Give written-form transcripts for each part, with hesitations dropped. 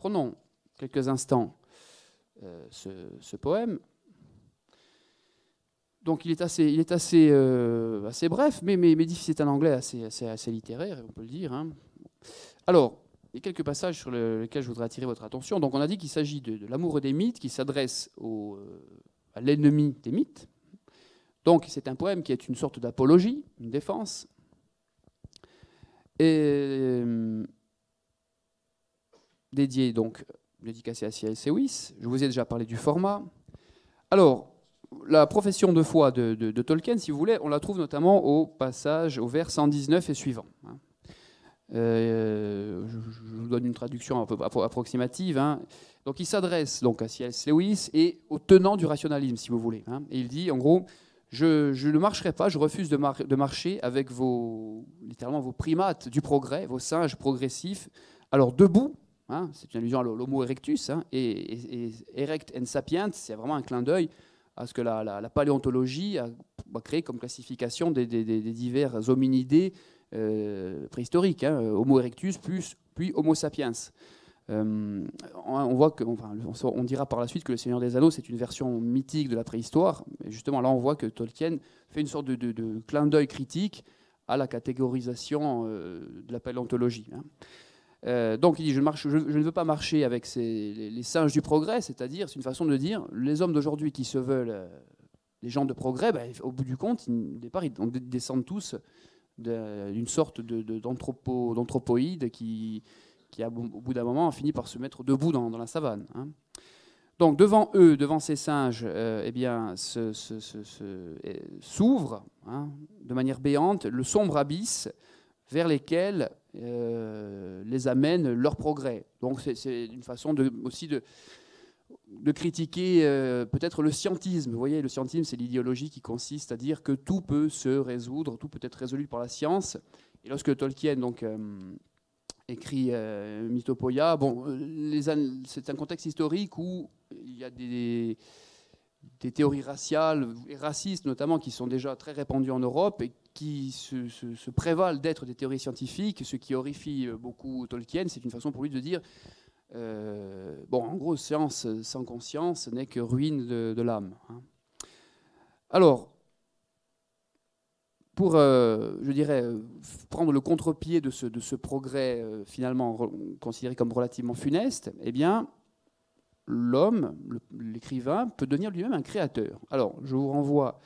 Prenons quelques instants ce poème. Donc il est assez bref, mais c'est un anglais assez littéraire, on peut le dire. Hein. Alors, il y a quelques passages sur lesquels je voudrais attirer votre attention. Donc on a dit qu'il s'agit de l'amour des mythes, qui s'adresse à l'ennemi des mythes. Donc c'est un poème qui est une sorte d'apologie, une défense. Et dédicacé à C.S. Lewis. Je vous ai déjà parlé du format. Alors, la profession de foi de Tolkien, si vous voulez, on la trouve notamment au vers 119 et suivant. Je vous donne une traduction un peu approximative. Hein. Donc, il s'adresse donc à C.S. Lewis et aux tenants du rationalisme, si vous voulez. Hein. Et il dit, en gros, je ne marcherai pas, je refuse de marcher avec littéralement vos primates du progrès, vos singes progressifs. Alors, debout, hein, c'est une allusion à l'homo erectus, hein, et erect and sapiens, c'est vraiment un clin d'œil à ce que la paléontologie a créé comme classification des divers hominidés préhistoriques, hein, Homo erectus puis Homo sapiens. On voit on dira par la suite que le Seigneur des Anneaux c'est une version mythique de la préhistoire. Et justement, là, on voit que Tolkien fait une sorte de clin d'œil critique à la catégorisation de la paléontologie. Hein. Donc il dit je ne veux pas marcher avec les singes du progrès, c'est-à-dire c'est une façon de dire les hommes d'aujourd'hui qui se veulent des gens de progrès, au bout du compte, au départ, ils descendent tous d'une sorte d'anthropoïde qui au bout d'un moment a fini par se mettre debout dans la savane. Hein. Donc devant eux, devant ces singes, s'ouvre de manière béante le sombre abysse vers lesquels les amène leur progrès. Donc c'est une façon aussi de critiquer peut-être le scientisme. Vous voyez, le scientisme, c'est l'idéologie qui consiste à dire que tout peut se résoudre, tout peut être résolu par la science. Et lorsque Tolkien écrit Mythopoeia, c'est un contexte historique où il y a des théories raciales et racistes notamment qui sont déjà très répandues en Europe et qui se prévalent d'être des théories scientifiques, ce qui horrifie beaucoup Tolkien. C'est une façon pour lui de dire en gros, science sans conscience n'est que ruine de l'âme. Hein. Alors, pour, je dirais, prendre le contre-pied de ce progrès finalement considéré comme relativement funeste, eh bien, l'homme, l'écrivain, peut devenir lui-même un créateur. Alors, je vous renvoie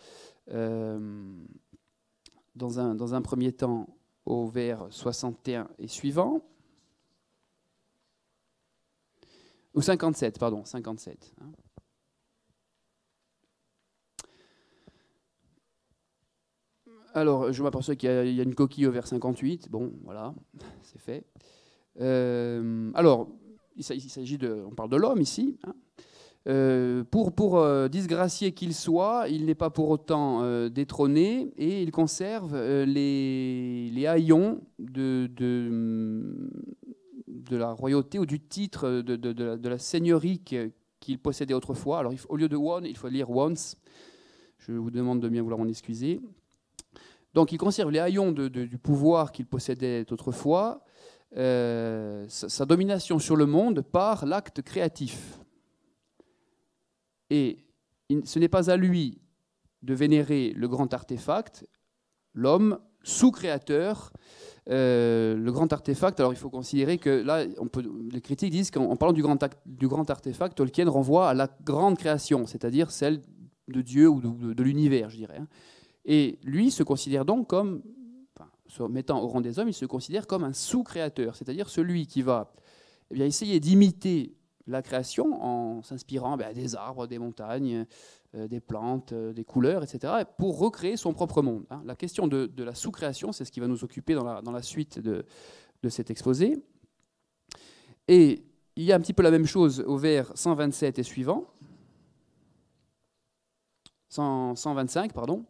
dans un premier temps au vers 61 et suivant, ou 57, pardon, 57. Hein. Alors, je m'aperçois qu'il y a une coquille au vers 58. Bon, voilà, c'est fait. Alors, il s'agit on parle de l'homme ici. Hein. Pour disgracié qu'il soit, il n'est pas pour autant détrôné et il conserve les haillons de la royauté ou du titre de la seigneurie qu'il possédait autrefois. Alors, au lieu de one, il faut lire once. Je vous demande de bien vouloir m'en excuser. Donc, il conserve les haillons du pouvoir qu'il possédait autrefois, sa domination sur le monde par l'acte créatif. Et ce n'est pas à lui de vénérer le grand artefact, l'homme sous-créateur, le grand artefact. Alors il faut considérer que là, les critiques disent qu'en parlant du grand artefact, Tolkien renvoie à la grande création, c'est-à-dire celle de Dieu ou de l'univers, je dirais. Et lui se considère donc comme, se mettant au rang des hommes, il se considère comme un sous-créateur, c'est-à-dire celui qui va essayer d'imiter la création en s'inspirant des arbres, des montagnes, des plantes, des couleurs, etc., pour recréer son propre monde. Hein. La question de la sous-création, c'est ce qui va nous occuper dans la suite de cet exposé. Et il y a un petit peu la même chose au vers 127 et suivant. 125, pardon.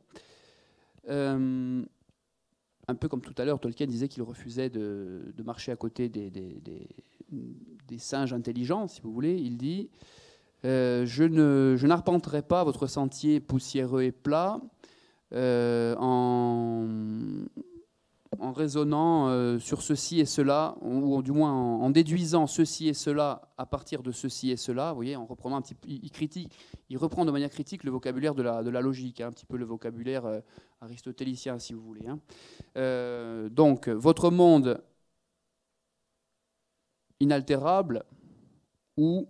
Un peu comme tout à l'heure, Tolkien disait qu'il refusait de marcher à côté des singes intelligents, si vous voulez. Il dit je n'arpenterai pas votre sentier poussiéreux et plat en raisonnant sur ceci et cela, ou du moins en déduisant ceci et cela à partir de ceci et cela. Vous voyez, en reprenant un petit peu, il reprend de manière critique le vocabulaire de la logique, hein, un petit peu le vocabulaire aristotélicien, si vous voulez. Hein. Donc, votre monde inaltérable, ou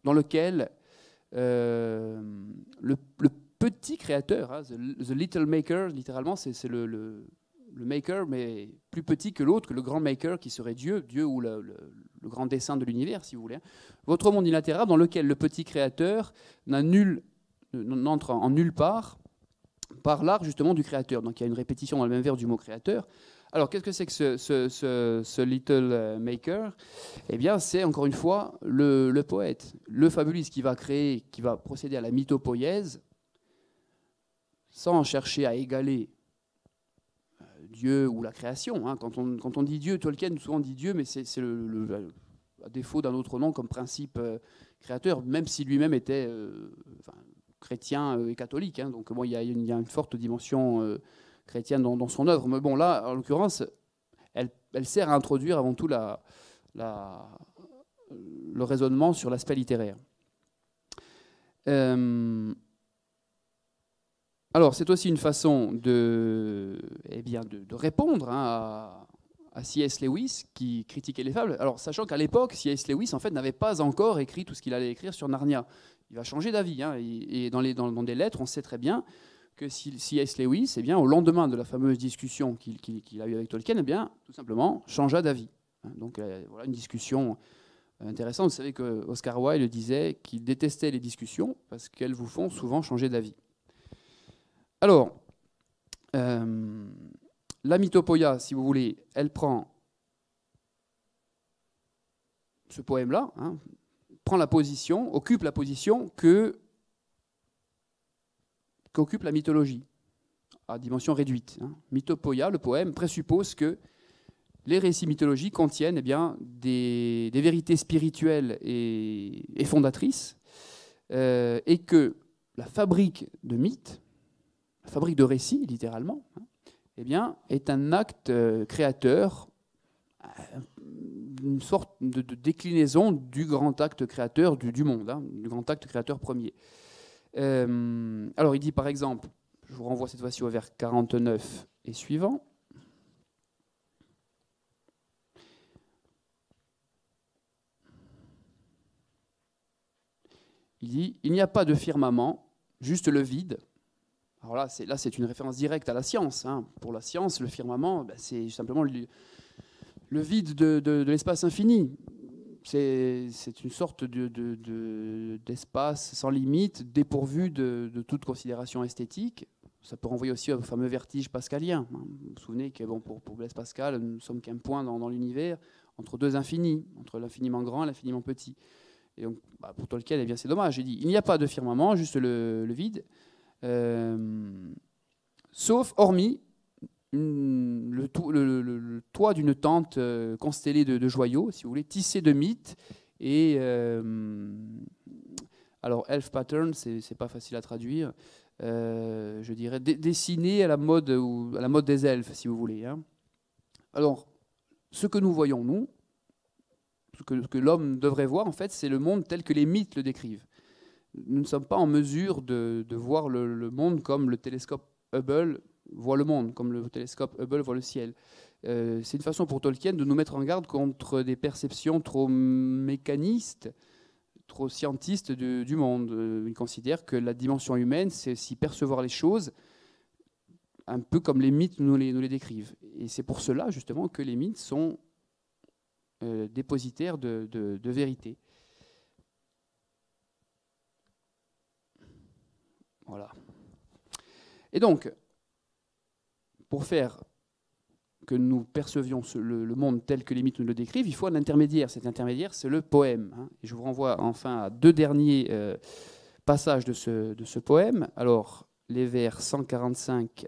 dans lequel le petit créateur, hein, the little maker, littéralement, c'est le maker, mais plus petit que l'autre, que le grand maker qui serait Dieu, Dieu ou le grand dessein de l'univers, si vous voulez. Hein. Votre monde inaltérable dans lequel le petit créateur n'entre en nulle part par l'art justement du créateur. Donc il y a une répétition dans le même verbe du mot créateur. Alors qu'est-ce que c'est que ce little maker? Eh bien c'est encore une fois le poète, le fabuliste qui va créer, qui va procéder à la mythopoïèse sans chercher à égaler Dieu ou la création. Hein. Quand on dit Dieu, Tolkien souvent dit Dieu, mais c'est à défaut d'un autre nom comme principe créateur, même si lui-même était chrétien et catholique. Hein. Donc bon, il y a une forte dimension chrétienne dans son œuvre. Mais bon, là, en l'occurrence, elle sert à introduire avant tout le raisonnement sur l'aspect littéraire. Alors, c'est aussi une façon de répondre hein, à C.S. Lewis, qui critiquait les fables. Alors, sachant qu'à l'époque, C.S. Lewis, en fait, n'avait pas encore écrit tout ce qu'il allait écrire sur Narnia. Il va changer d'avis. Hein, et dans des lettres, on sait très bien que C.S. Lewis, eh bien, au lendemain de la fameuse discussion qu'il a eue avec Tolkien, eh bien, tout simplement, changea d'avis. Donc, voilà une discussion intéressante. Vous savez que Oscar Wilde disait qu'il détestait les discussions parce qu'elles vous font souvent changer d'avis. Alors, la mythopoïa, si vous voulez, elle prend ce poème-là, hein, occupe la position qu'occupe la mythologie, à dimension réduite. Hein. Mythopoïa, le poème, présuppose que les récits mythologiques contiennent eh bien, des vérités spirituelles et fondatrices, et que la fabrique de mythes, la fabrique de récits, littéralement, hein, eh bien, est un acte créateur, une sorte de déclinaison du grand acte créateur du monde, hein, du grand acte créateur premier. Alors, il dit par exemple, je vous renvoie cette fois-ci au vers 49 et suivant. Il dit « Il n'y a pas de firmament, juste le vide. » Alors là, c'est une référence directe à la science. Hein. Pour la science, le firmament, ben, c'est simplement le vide de l'espace infini. C'est une sorte d'espace sans limite, dépourvu de toute considération esthétique. Ça peut renvoyer aussi au fameux vertige pascalien. Vous vous souvenez que bon, pour Blaise Pascal, nous ne sommes qu'un point dans l'univers, entre deux infinis, entre l'infiniment grand et l'infiniment petit. Et donc, bah, pour Tolkien, eh bien, c'est dommage. Il dit, il n'y a pas de firmament, juste le vide. Sauf, hormis, le toit d'une tente constellée de joyaux, si vous voulez, tissé de mythes. Et alors, elf pattern, c'est pas facile à traduire. Je dirais dessiné à la mode des elfes, si vous voulez. Hein. Alors, ce que nous voyons, nous, ce que l'homme devrait voir, en fait, c'est le monde tel que les mythes le décrivent. Nous ne sommes pas en mesure de voir le monde comme le télescope Hubble voit le monde, comme le télescope Hubble voit le ciel. C'est une façon pour Tolkien de nous mettre en garde contre des perceptions trop mécanistes, trop scientistes du monde. Il considère que la dimension humaine, c'est aussi percevoir les choses un peu comme les mythes nous les décrivent. Et c'est pour cela, justement, que les mythes sont dépositaires de vérité. Voilà. Et donc, pour faire que nous percevions le monde tel que les mythes nous le décrivent, il faut un intermédiaire. Cet intermédiaire, c'est le poème. Hein. Et je vous renvoie enfin à deux derniers passages de ce poème. Alors, les vers 145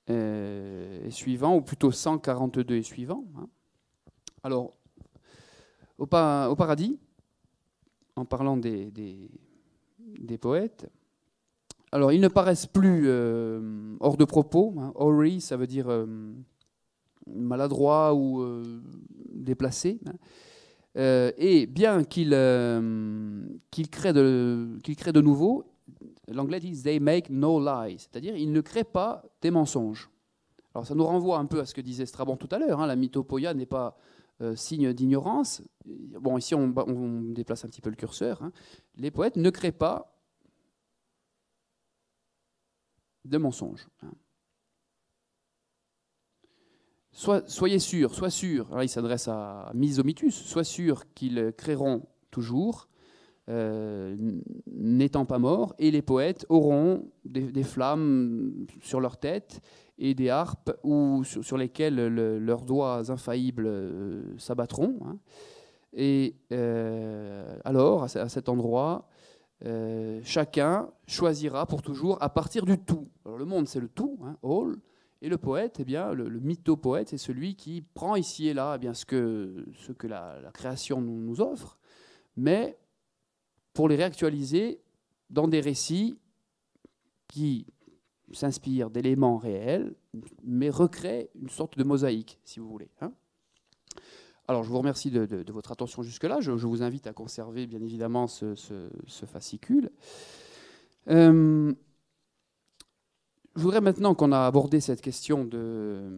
et suivants, ou plutôt 142 et suivants. Hein. Alors, au paradis, en parlant des poètes, Alors, ils ne paraissent plus hors de propos. Hein. Hoary, ça veut dire maladroit ou déplacé. Hein. Et bien qu'ils créent de nouveau, l'anglais dit « they make no lies », c'est-à-dire ils ne créent pas des mensonges. Alors ça nous renvoie un peu à ce que disait Strabon tout à l'heure, hein, la mythopoïa n'est pas signe d'ignorance. Bon, ici on déplace un petit peu le curseur. Hein. Les poètes ne créent pas de mensonges. Hein. Soyez sûr, sois sûr, alors il s'adresse à Misomitus, sois sûr qu'ils créeront toujours, n'étant pas morts, et les poètes auront des flammes sur leur tête et des harpes sur lesquelles leurs doigts infaillibles s'abattront. Hein. Et alors, à cet endroit, chacun choisira pour toujours à partir du tout. Alors le monde, c'est le tout, hein, all. Et le poète, eh bien, le mythopoète, c'est celui qui prend ici et là eh bien, ce que la création nous offre, mais pour les réactualiser dans des récits qui s'inspirent d'éléments réels, mais recréent une sorte de mosaïque, si vous voulez. Hein. Alors, je vous remercie de votre attention jusque-là. Je vous invite à conserver, bien évidemment, ce fascicule. Je voudrais maintenant qu'on a abordé cette question de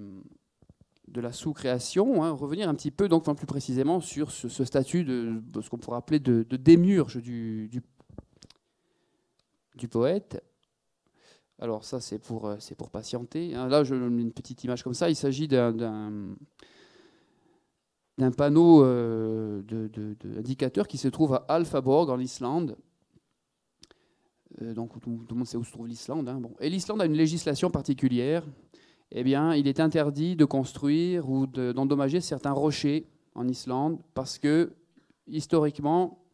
la sous-création, hein, revenir un petit peu, donc, plus précisément sur ce statut de ce qu'on pourrait appeler de démiurge du poète. Alors ça, c'est pour patienter. Hein. Là, je mets une petite image comme ça. Il s'agit d'un panneau d'indicateur qui se trouve à Alfaborg, en Islande. Donc tout le monde sait où se trouve l'Islande. Hein. Bon. Et l'Islande a une législation particulière. Eh bien, il est interdit de construire ou d'endommager certains rochers en Islande parce que, historiquement,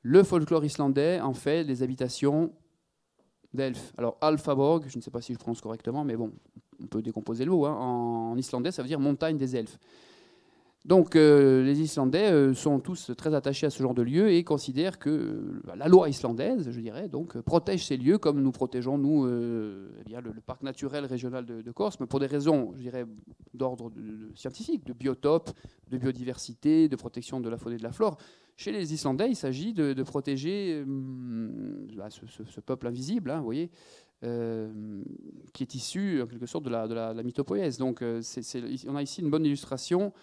le folklore islandais en fait des habitations d'elfes. Alors, Alfaborg, je ne sais pas si je prononce correctement, mais bon, on peut décomposer le mot. Hein. En islandais, ça veut dire montagne des elfes. Donc les Islandais sont tous très attachés à ce genre de lieu et considèrent que la loi islandaise, je dirais, donc, protège ces lieux comme nous protégeons, nous, eh bien, le parc naturel régional de Corse, mais pour des raisons, je dirais, d'ordre scientifique, de biotopes, de biodiversité, de protection de la faune et de la flore. Chez les Islandais, il s'agit de protéger ce peuple invisible, hein, vous voyez, qui est issu, en quelque sorte, de la mythopoïèse. Donc on a ici une bonne illustration,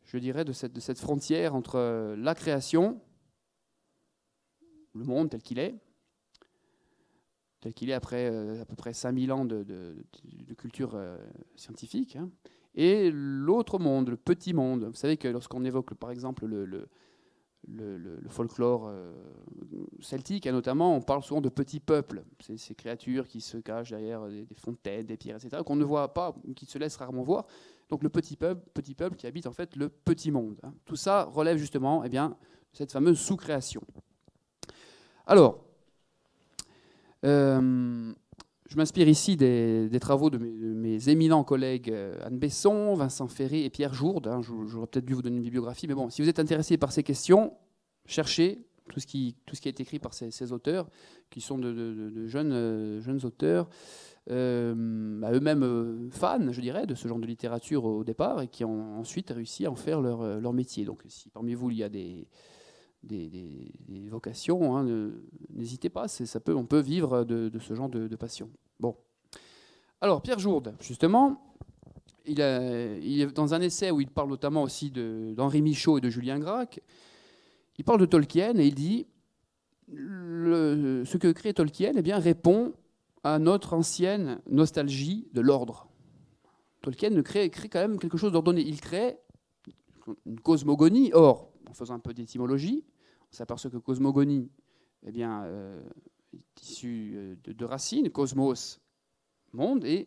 je dirais, de cette frontière entre la création, le monde tel qu'il est après à peu près 5000 ans de culture scientifique, hein, et l'autre monde, le petit monde. Vous savez que lorsqu'on évoque, par exemple, le folklore celtique, hein, notamment, on parle souvent de petits peuples, ces créatures qui se cachent derrière des fontaines, des pierres, etc., qu'on ne voit pas, qui se laissent rarement voir. Donc le petit peuple qui habite en fait le petit monde. Hein. Tout ça relève justement, eh bien, de cette fameuse sous-création. Alors, je m'inspire ici des travaux de mes éminents collègues Anne Besson, Vincent Ferré et Pierre Jourde. Hein. J'aurais peut-être dû vous donner une bibliographie, mais bon, si vous êtes intéressé par ces questions, cherchez tout ce qui a été écrit par ces auteurs, qui sont de jeunes auteurs, eux-mêmes fans, je dirais, de ce genre de littérature au départ, et qui ont ensuite réussi à en faire leur métier. Donc si parmi vous il y a des vocations, hein, n'hésitez pas, on peut vivre de ce genre de passion. Bon. Alors Pierre Jourde, justement, il est dans un essai où il parle notamment aussi d'Henri Michaud et de Julien Gracq. Il parle de Tolkien et il dit ce que crée Tolkien, eh bien, répond à notre ancienne nostalgie de l'ordre. Tolkien crée quand même quelque chose d'ordonné. Il crée une cosmogonie. Or, en faisant un peu d'étymologie, on s'aperçoit que cosmogonie, eh bien, est issue de racines, cosmos, monde, et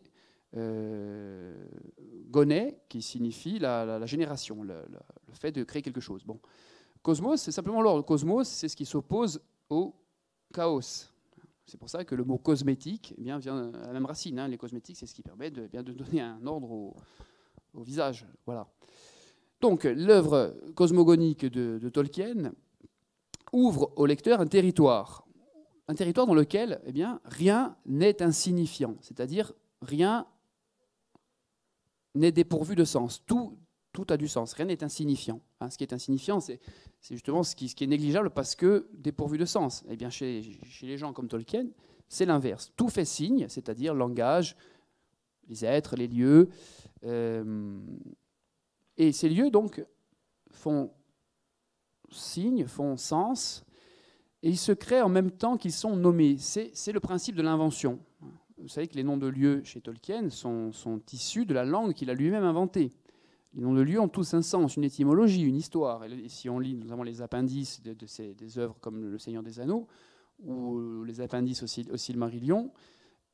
goné, qui signifie la génération, le fait de créer quelque chose. Bon. Cosmos, c'est simplement l'ordre. Cosmos, c'est ce qui s'oppose au chaos. C'est pour ça que le mot cosmétique, eh bien, vient à la même racine. Hein. Les cosmétiques, c'est ce qui permet de donner un ordre au visage. Voilà. Donc, l'œuvre cosmogonique de Tolkien ouvre au lecteur un territoire un territoire dans lequel eh bien, rien n'est insignifiant, c'est-à-dire rien n'est dépourvu de sens. Tout a du sens, rien n'est insignifiant. Hein, ce qui est insignifiant, c'est justement ce qui est négligeable parce que dépourvu de sens. Eh bien, chez les gens comme Tolkien, c'est l'inverse. Tout fait signe, c'est-à-dire le langage, les êtres, les lieux. Et ces lieux, donc, font signe, font sens, et ils se créent en même temps qu'ils sont nommés. C'est le principe de l'invention. Vous savez que les noms de lieux chez Tolkien sont issus de la langue qu'il a lui-même inventée. Les noms de lieux ont tous un sens, une étymologie, une histoire. Et si on lit notamment les appendices des œuvres comme Le Seigneur des Anneaux, ou les appendices au Silmarillion,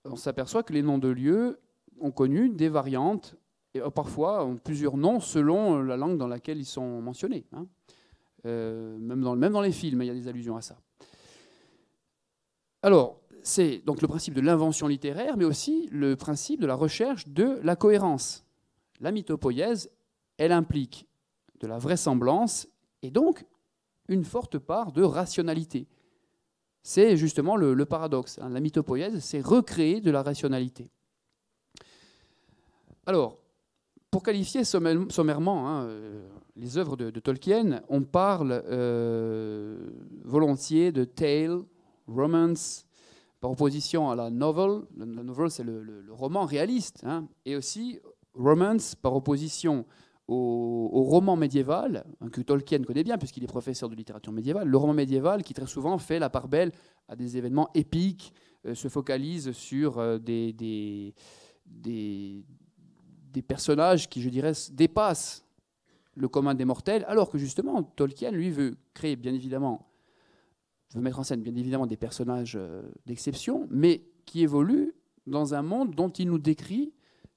on s'aperçoit que les noms de lieux ont connu des variantes, et parfois ont plusieurs noms selon la langue dans laquelle ils sont mentionnés. Hein. Même dans les films, il y a des allusions à ça. Alors, c'est donc le principe de l'invention littéraire, mais aussi le principe de la recherche de la cohérence. La mythopoïèse, elle implique de la vraisemblance et donc une forte part de rationalité. C'est justement le paradoxe. Hein. La mythopoïèse, c'est recréer de la rationalité. Alors, pour qualifier sommairement hein, les œuvres de Tolkien, on parle volontiers de tale, romance, par opposition à la novel. La novel, c'est le roman réaliste, hein, et aussi romance par opposition au roman médiéval, hein, que Tolkien connaît bien puisqu'il est professeur de littérature médiévale. Le roman médiéval qui très souvent fait la part belle à des événements épiques, se focalise sur des personnages qui, je dirais, dépassent le commun des mortels, alors que justement, Tolkien, lui, veut créer, bien évidemment, veut mettre en scène, bien évidemment, des personnages d'exception, mais qui évoluent dans un monde dont il nous décrit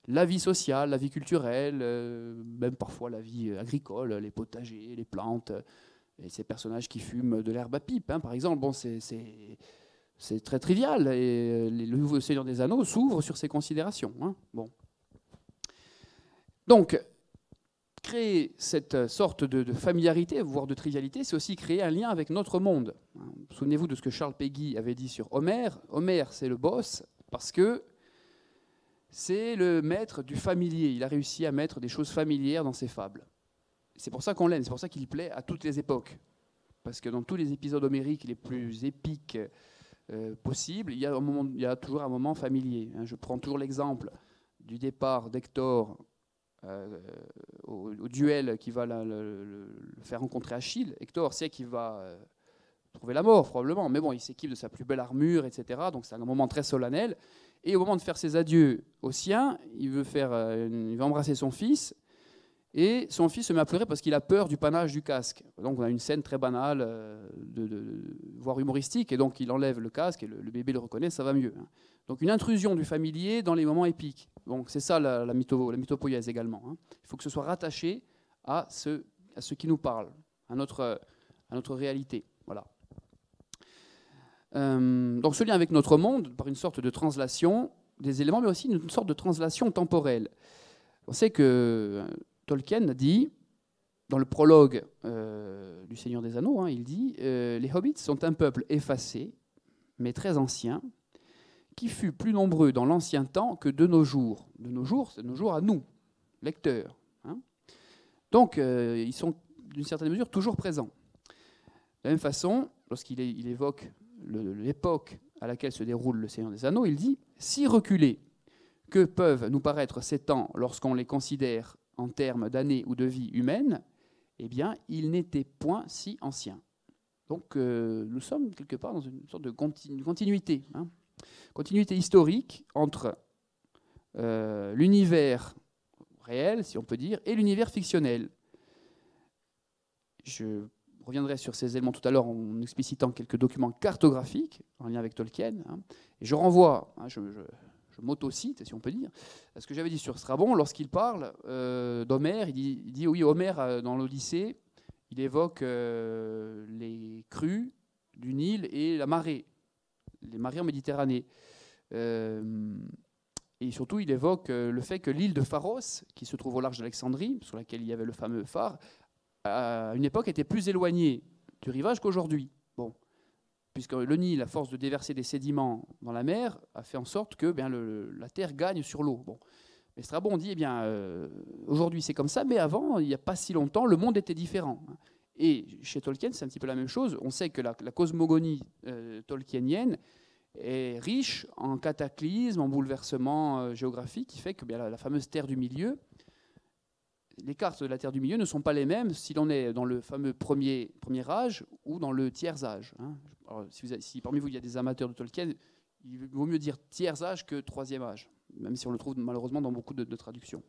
la vie sociale, la vie culturelle, même parfois la vie agricole, les potagers, les plantes, et ces personnages qui fument de l'herbe à pipe, hein, par exemple. Bon, c'est très trivial, et le Nouveau Seigneur des Anneaux s'ouvre sur ces considérations. Hein. Bon. Donc, créer cette sorte de familiarité, voire de trivialité, c'est aussi créer un lien avec notre monde. Souvenez-vous de ce que Charles Péguy avait dit sur Homère. Homère, c'est le boss, parce que c'est le maître du familier. Il a réussi à mettre des choses familières dans ses fables. C'est pour ça qu'on l'aime, c'est pour ça qu'il plaît à toutes les époques. Parce que dans tous les épisodes homériques les plus épiques possibles, il y a toujours un moment familier. Je prends toujours l'exemple du départ d'Hector au duel qui va le faire rencontrer Achille. Hector sait qu'il va trouver la mort, probablement, mais bon, il s'équipe de sa plus belle armure, etc. Donc c'est un moment très solennel. Et au moment de faire ses adieux aux siens, il va embrasser son fils, et son fils se met à pleurer parce qu'il a peur du panache du casque. Donc on a une scène très banale, voire humoristique, et donc il enlève le casque, et le bébé le reconnaît, ça va mieux. Donc une intrusion du familier dans les moments épiques. Donc c'est ça la mythopoïèse également. Hein. Il faut que ce soit rattaché à ce qui nous parle, à notre réalité. Voilà. Donc ce lien avec notre monde, par une sorte de translation des éléments, mais aussi une sorte de translation temporelle. On sait que Tolkien a dit, dans le prologue du Seigneur des Anneaux, hein, il dit « Les hobbits sont un peuple effacé, mais très ancien, qui fut plus nombreux dans l'ancien temps que de nos jours. » De nos jours, c'est de nos jours à nous, lecteurs. Hein. Donc ils sont d'une certaine mesure toujours présents. De la même façon, lorsqu'il évoque l'époque à laquelle se déroule le Seigneur des Anneaux, il dit « Si reculés que peuvent nous paraître ces temps lorsqu'on les considère en termes d'années ou de vie humaine, eh bien, ils n'étaient point si anciens. » Donc nous sommes quelque part dans une sorte de continuité, hein, continuité historique entre l'univers réel, si on peut dire, et l'univers fictionnel. Je reviendrai sur ces éléments tout à l'heure en explicitant quelques documents cartographiques en lien avec Tolkien. Hein, et je renvoie, hein, je m'auto-cite, si on peut dire, à ce que j'avais dit sur Strabon, lorsqu'il parle d'Homère, il dit oui, Homère, dans l'Odyssée, il évoque les crues du Nil et la marée, les marées en Méditerranée. Et surtout, il évoque le fait que l'île de Pharos, qui se trouve au large d'Alexandrie, sur laquelle il y avait le fameux phare, à une époque était plus éloignée du rivage qu'aujourd'hui. Bon. puisque le Nil, à force de déverser des sédiments dans la mer, a fait en sorte que la terre gagne sur l'eau. Bon. Mais Strabon dit, aujourd'hui c'est comme ça, mais avant, il n'y a pas si longtemps, le monde était différent. Et chez Tolkien, c'est un petit peu la même chose. On sait que la cosmogonie tolkienienne est riche en cataclysmes, en bouleversements géographiques, qui fait que la fameuse Terre du Milieu, les cartes de la Terre du Milieu ne sont pas les mêmes si l'on est dans le fameux premier âge ou dans le tiers âge. Alors, si parmi vous il y a des amateurs de Tolkien, il vaut mieux dire tiers âge que troisième âge, même si on le trouve malheureusement dans beaucoup de traductions.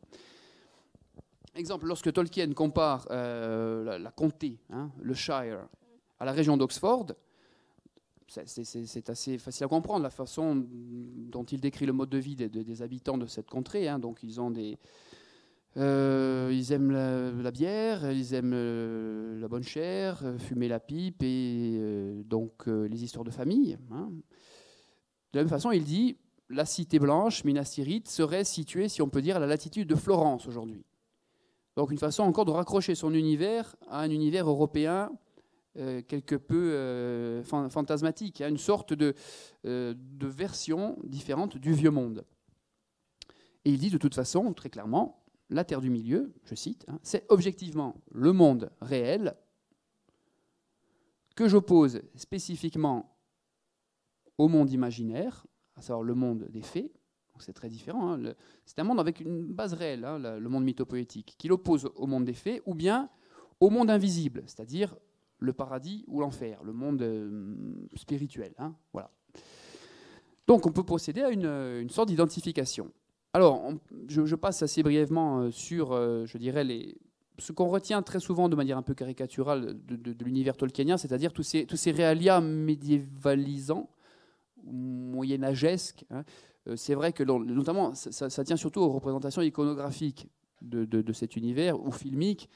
Exemple, lorsque Tolkien compare la comté, le Shire, à la région d'Oxford, c'est assez facile à comprendre la façon dont il décrit le mode de vie des habitants de cette contrée. Donc ils ont ils aiment la bière, ils aiment la bonne chair, fumer la pipe et donc les histoires de famille. De la même façon, il dit la cité blanche, Minas Tirith, serait située, si on peut dire, à la latitude de Florence aujourd'hui. Donc une façon encore de raccrocher son univers à un univers européen quelque peu fantasmatique, une sorte de version différente du vieux monde. Et il dit de toute façon, très clairement, la Terre du Milieu, je cite, c'est objectivement le monde réel que j'oppose spécifiquement au monde imaginaire, à savoir le monde des fées. C'est très différent. C'est un monde avec une base réelle, le monde mythopoétique, qui l'oppose au monde des fées, ou bien au monde invisible, c'est-à-dire le paradis ou l'enfer, le monde spirituel. Voilà. Donc on peut procéder à une sorte d'identification. Alors, je passe assez brièvement sur, je dirais, ce qu'on retient très souvent de manière un peu caricaturale de l'univers tolkienien, c'est-à-dire tous ces réalia médiévalisants, moyenâgesques. C'est vrai que, notamment, ça tient surtout aux représentations iconographiques de cet univers, ou filmiques.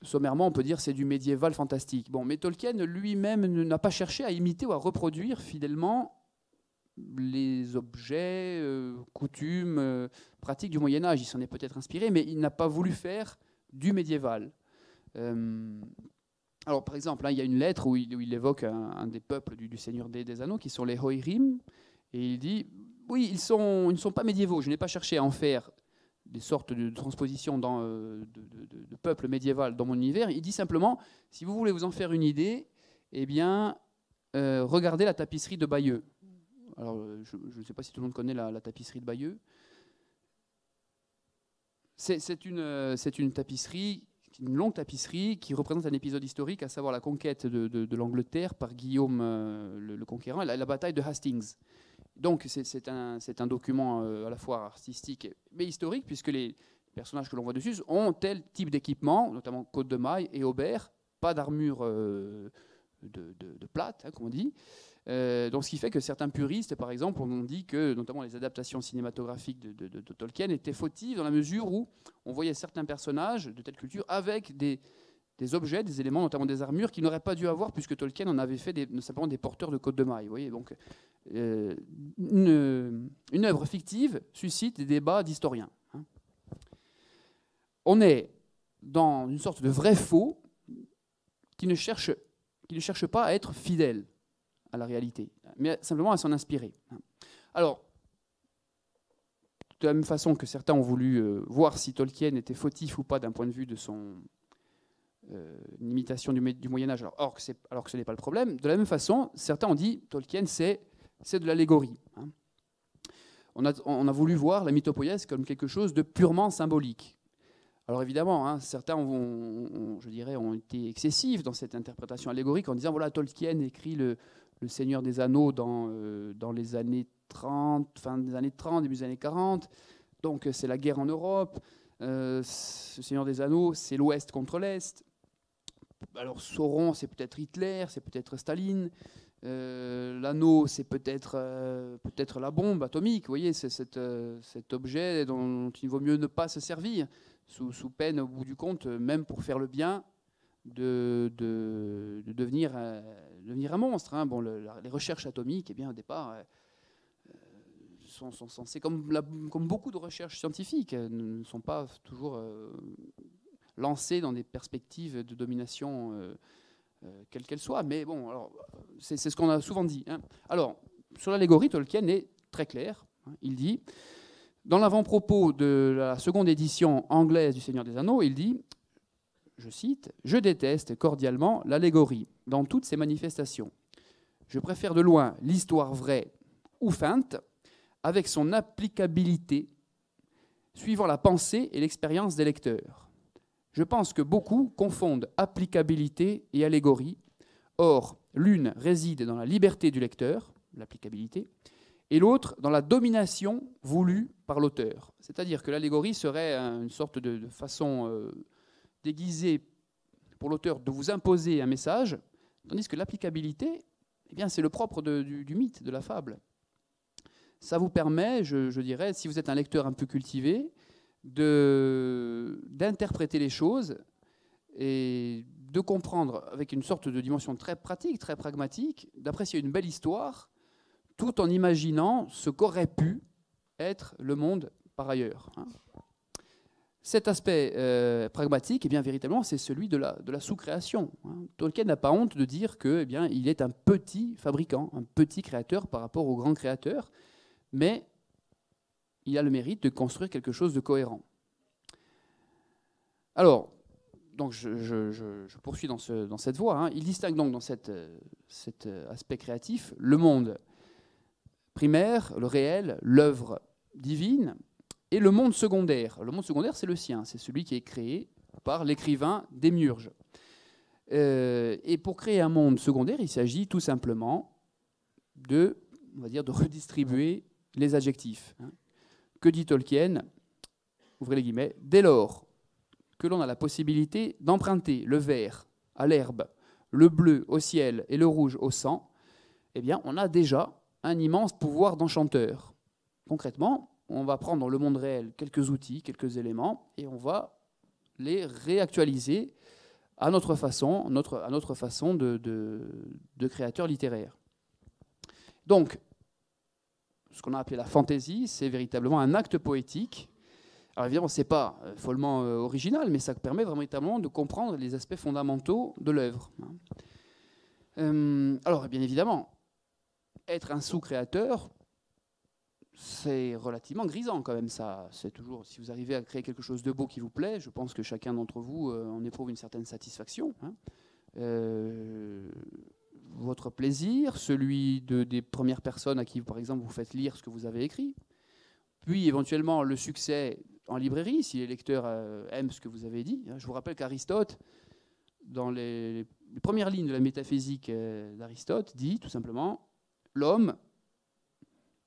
Sommairement, on peut dire que c'est du médiéval fantastique. Bon, mais Tolkien lui-même n'a pas cherché à imiter ou à reproduire fidèlement les objets, coutumes, pratiques du Moyen-Âge. Il s'en est peut-être inspiré, mais il n'a pas voulu faire du médiéval. Alors, par exemple, il y a une lettre où il évoque un des peuples du Seigneur des Anneaux, qui sont les Hoirim, et il dit, oui, ils ne sont pas médiévaux, je n'ai pas cherché à en faire des sortes de transpositions de peuples médiévaux dans mon univers. Il dit simplement, si vous voulez vous en faire une idée, eh bien, regardez la tapisserie de Bayeux. Alors, je ne sais pas si tout le monde connaît la tapisserie de Bayeux. C'est une tapisserie, une longue tapisserie qui représente un épisode historique, à savoir la conquête de l'Angleterre par Guillaume le Conquérant, la bataille de Hastings. Donc c'est un document à la fois artistique mais historique, puisque les personnages que l'on voit dessus ont tel type d'équipement, notamment côte de mailles et haubert, pas d'armure de plate, comme on dit. Donc ce qui fait que certains puristes, par exemple, ont dit que notamment les adaptations cinématographiques de Tolkien étaient fautives dans la mesure où on voyait certains personnages de telle culture avec des objets, des éléments, notamment des armures, qu'ils n'auraient pas dû avoir puisque Tolkien en avait fait simplement des porteurs de côte de mailles. Vous voyez, donc une œuvre fictive suscite des débats d'historiens. On est dans une sorte de vrai faux qui ne cherche pas à être fidèle à la réalité, mais simplement à s'en inspirer. Alors, de la même façon que certains ont voulu voir si Tolkien était fautif ou pas d'un point de vue de son imitation du Moyen-Âge, alors que ce n'est pas le problème, de la même façon, certains ont dit Tolkien, c'est de l'allégorie. On a voulu voir la mythopoïèse comme quelque chose de purement symbolique. Alors évidemment, certains ont été excessifs dans cette interprétation allégorique en disant voilà, Tolkien écrit le Seigneur des Anneaux dans les années 30, fin des années 30, début des années 40, donc c'est la guerre en Europe, le Seigneur des Anneaux, c'est l'Ouest contre l'Est. Alors Sauron, c'est peut-être Hitler, c'est peut-être Staline, l'anneau, c'est peut-être la bombe atomique, vous voyez, c'est cet objet dont il vaut mieux ne pas se servir, sous peine, au bout du compte, même pour faire le bien, de devenir un monstre. Bon, les recherches atomiques, eh bien, au départ, sont censées, comme beaucoup de recherches scientifiques, ne sont pas toujours lancées dans des perspectives de domination quelle qu'elle soit, mais bon, c'est ce qu'on a souvent dit. Hein. Alors, sur l'allégorie, Tolkien est très clair. Hein. Il dit, dans l'avant-propos de la seconde édition anglaise du Seigneur des Anneaux, il dit, je cite, « Je déteste cordialement l'allégorie dans toutes ses manifestations. Je préfère de loin l'histoire vraie ou feinte, avec son applicabilité, suivant la pensée et l'expérience des lecteurs. Je pense que beaucoup confondent applicabilité et allégorie. Or, l'une réside dans la liberté du lecteur, l'applicabilité, et l'autre dans la domination voulue par l'auteur. C'est-à-dire que l'allégorie serait une sorte de façon déguisée pour l'auteur de vous imposer un message, tandis que l'applicabilité, eh bien, c'est le propre du mythe, de la fable. Ça vous permet, je dirais, si vous êtes un lecteur un peu cultivé, d'interpréter les choses et de comprendre avec une sorte de dimension très pratique, très pragmatique, d'apprécier une belle histoire tout en imaginant ce qu'aurait pu être le monde par ailleurs. Hein. Cet aspect pragmatique, eh bien, véritablement, c'est celui de la sous-création. Hein. Tolkien n'a pas honte de dire que, eh bien, il est un petit fabricant, un petit créateur par rapport au grand créateur, mais il a le mérite de construire quelque chose de cohérent. Alors, donc je poursuis dans cette voie. Hein. Il distingue donc dans cet aspect créatif le monde primaire, le réel, l'œuvre divine, et le monde secondaire. Le monde secondaire, c'est le sien, c'est celui qui est créé par l'écrivain Démiurge. Et pour créer un monde secondaire, il s'agit tout simplement de redistribuer les adjectifs. Hein. Que dit Tolkien? Ouvrez les guillemets. Dès lors que l'on a la possibilité d'emprunter le vert à l'herbe, le bleu au ciel et le rouge au sang, eh bien, on a déjà un immense pouvoir d'enchanteur. Concrètement, on va prendre dans le monde réel quelques outils, quelques éléments, et on va les réactualiser à notre façon, de créateur littéraire. Donc, ce qu'on a appelé la fantaisie, c'est véritablement un acte poétique. Alors évidemment, ce n'est pas follement original, mais ça permet véritablement de comprendre les aspects fondamentaux de l'œuvre. Alors, bien évidemment, être un sous-créateur, c'est relativement grisant quand même. Ça, c'est toujours, si vous arrivez à créer quelque chose de beau qui vous plaît, je pense que chacun d'entre vous en éprouve une certaine satisfaction. Hein. Votre plaisir, celui des premières personnes à qui, par exemple, vous faites lire ce que vous avez écrit, puis éventuellement le succès en librairie, si les lecteurs aiment ce que vous avez dit. Je vous rappelle qu'Aristote, dans les premières lignes de la métaphysique d'Aristote, dit tout simplement « L'homme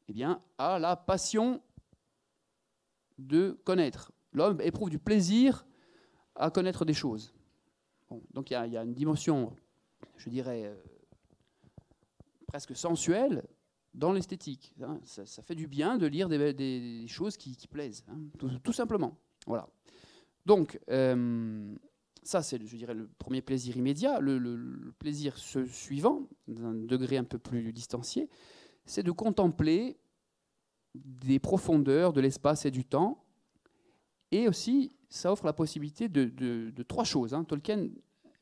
eh bien, a la passion de connaître. L'homme éprouve du plaisir à connaître des choses. » Bon, donc il y a une dimension, je dirais, presque sensuelle dans l'esthétique. Hein. Ça fait du bien de lire des choses qui plaisent, hein, tout simplement. Voilà. Donc, ça, c'est, je dirais, le premier plaisir immédiat. Le plaisir suivant, d'un degré un peu plus distancié, c'est de contempler des profondeurs de l'espace et du temps. Et aussi, ça offre la possibilité de trois choses. Hein. Tolkien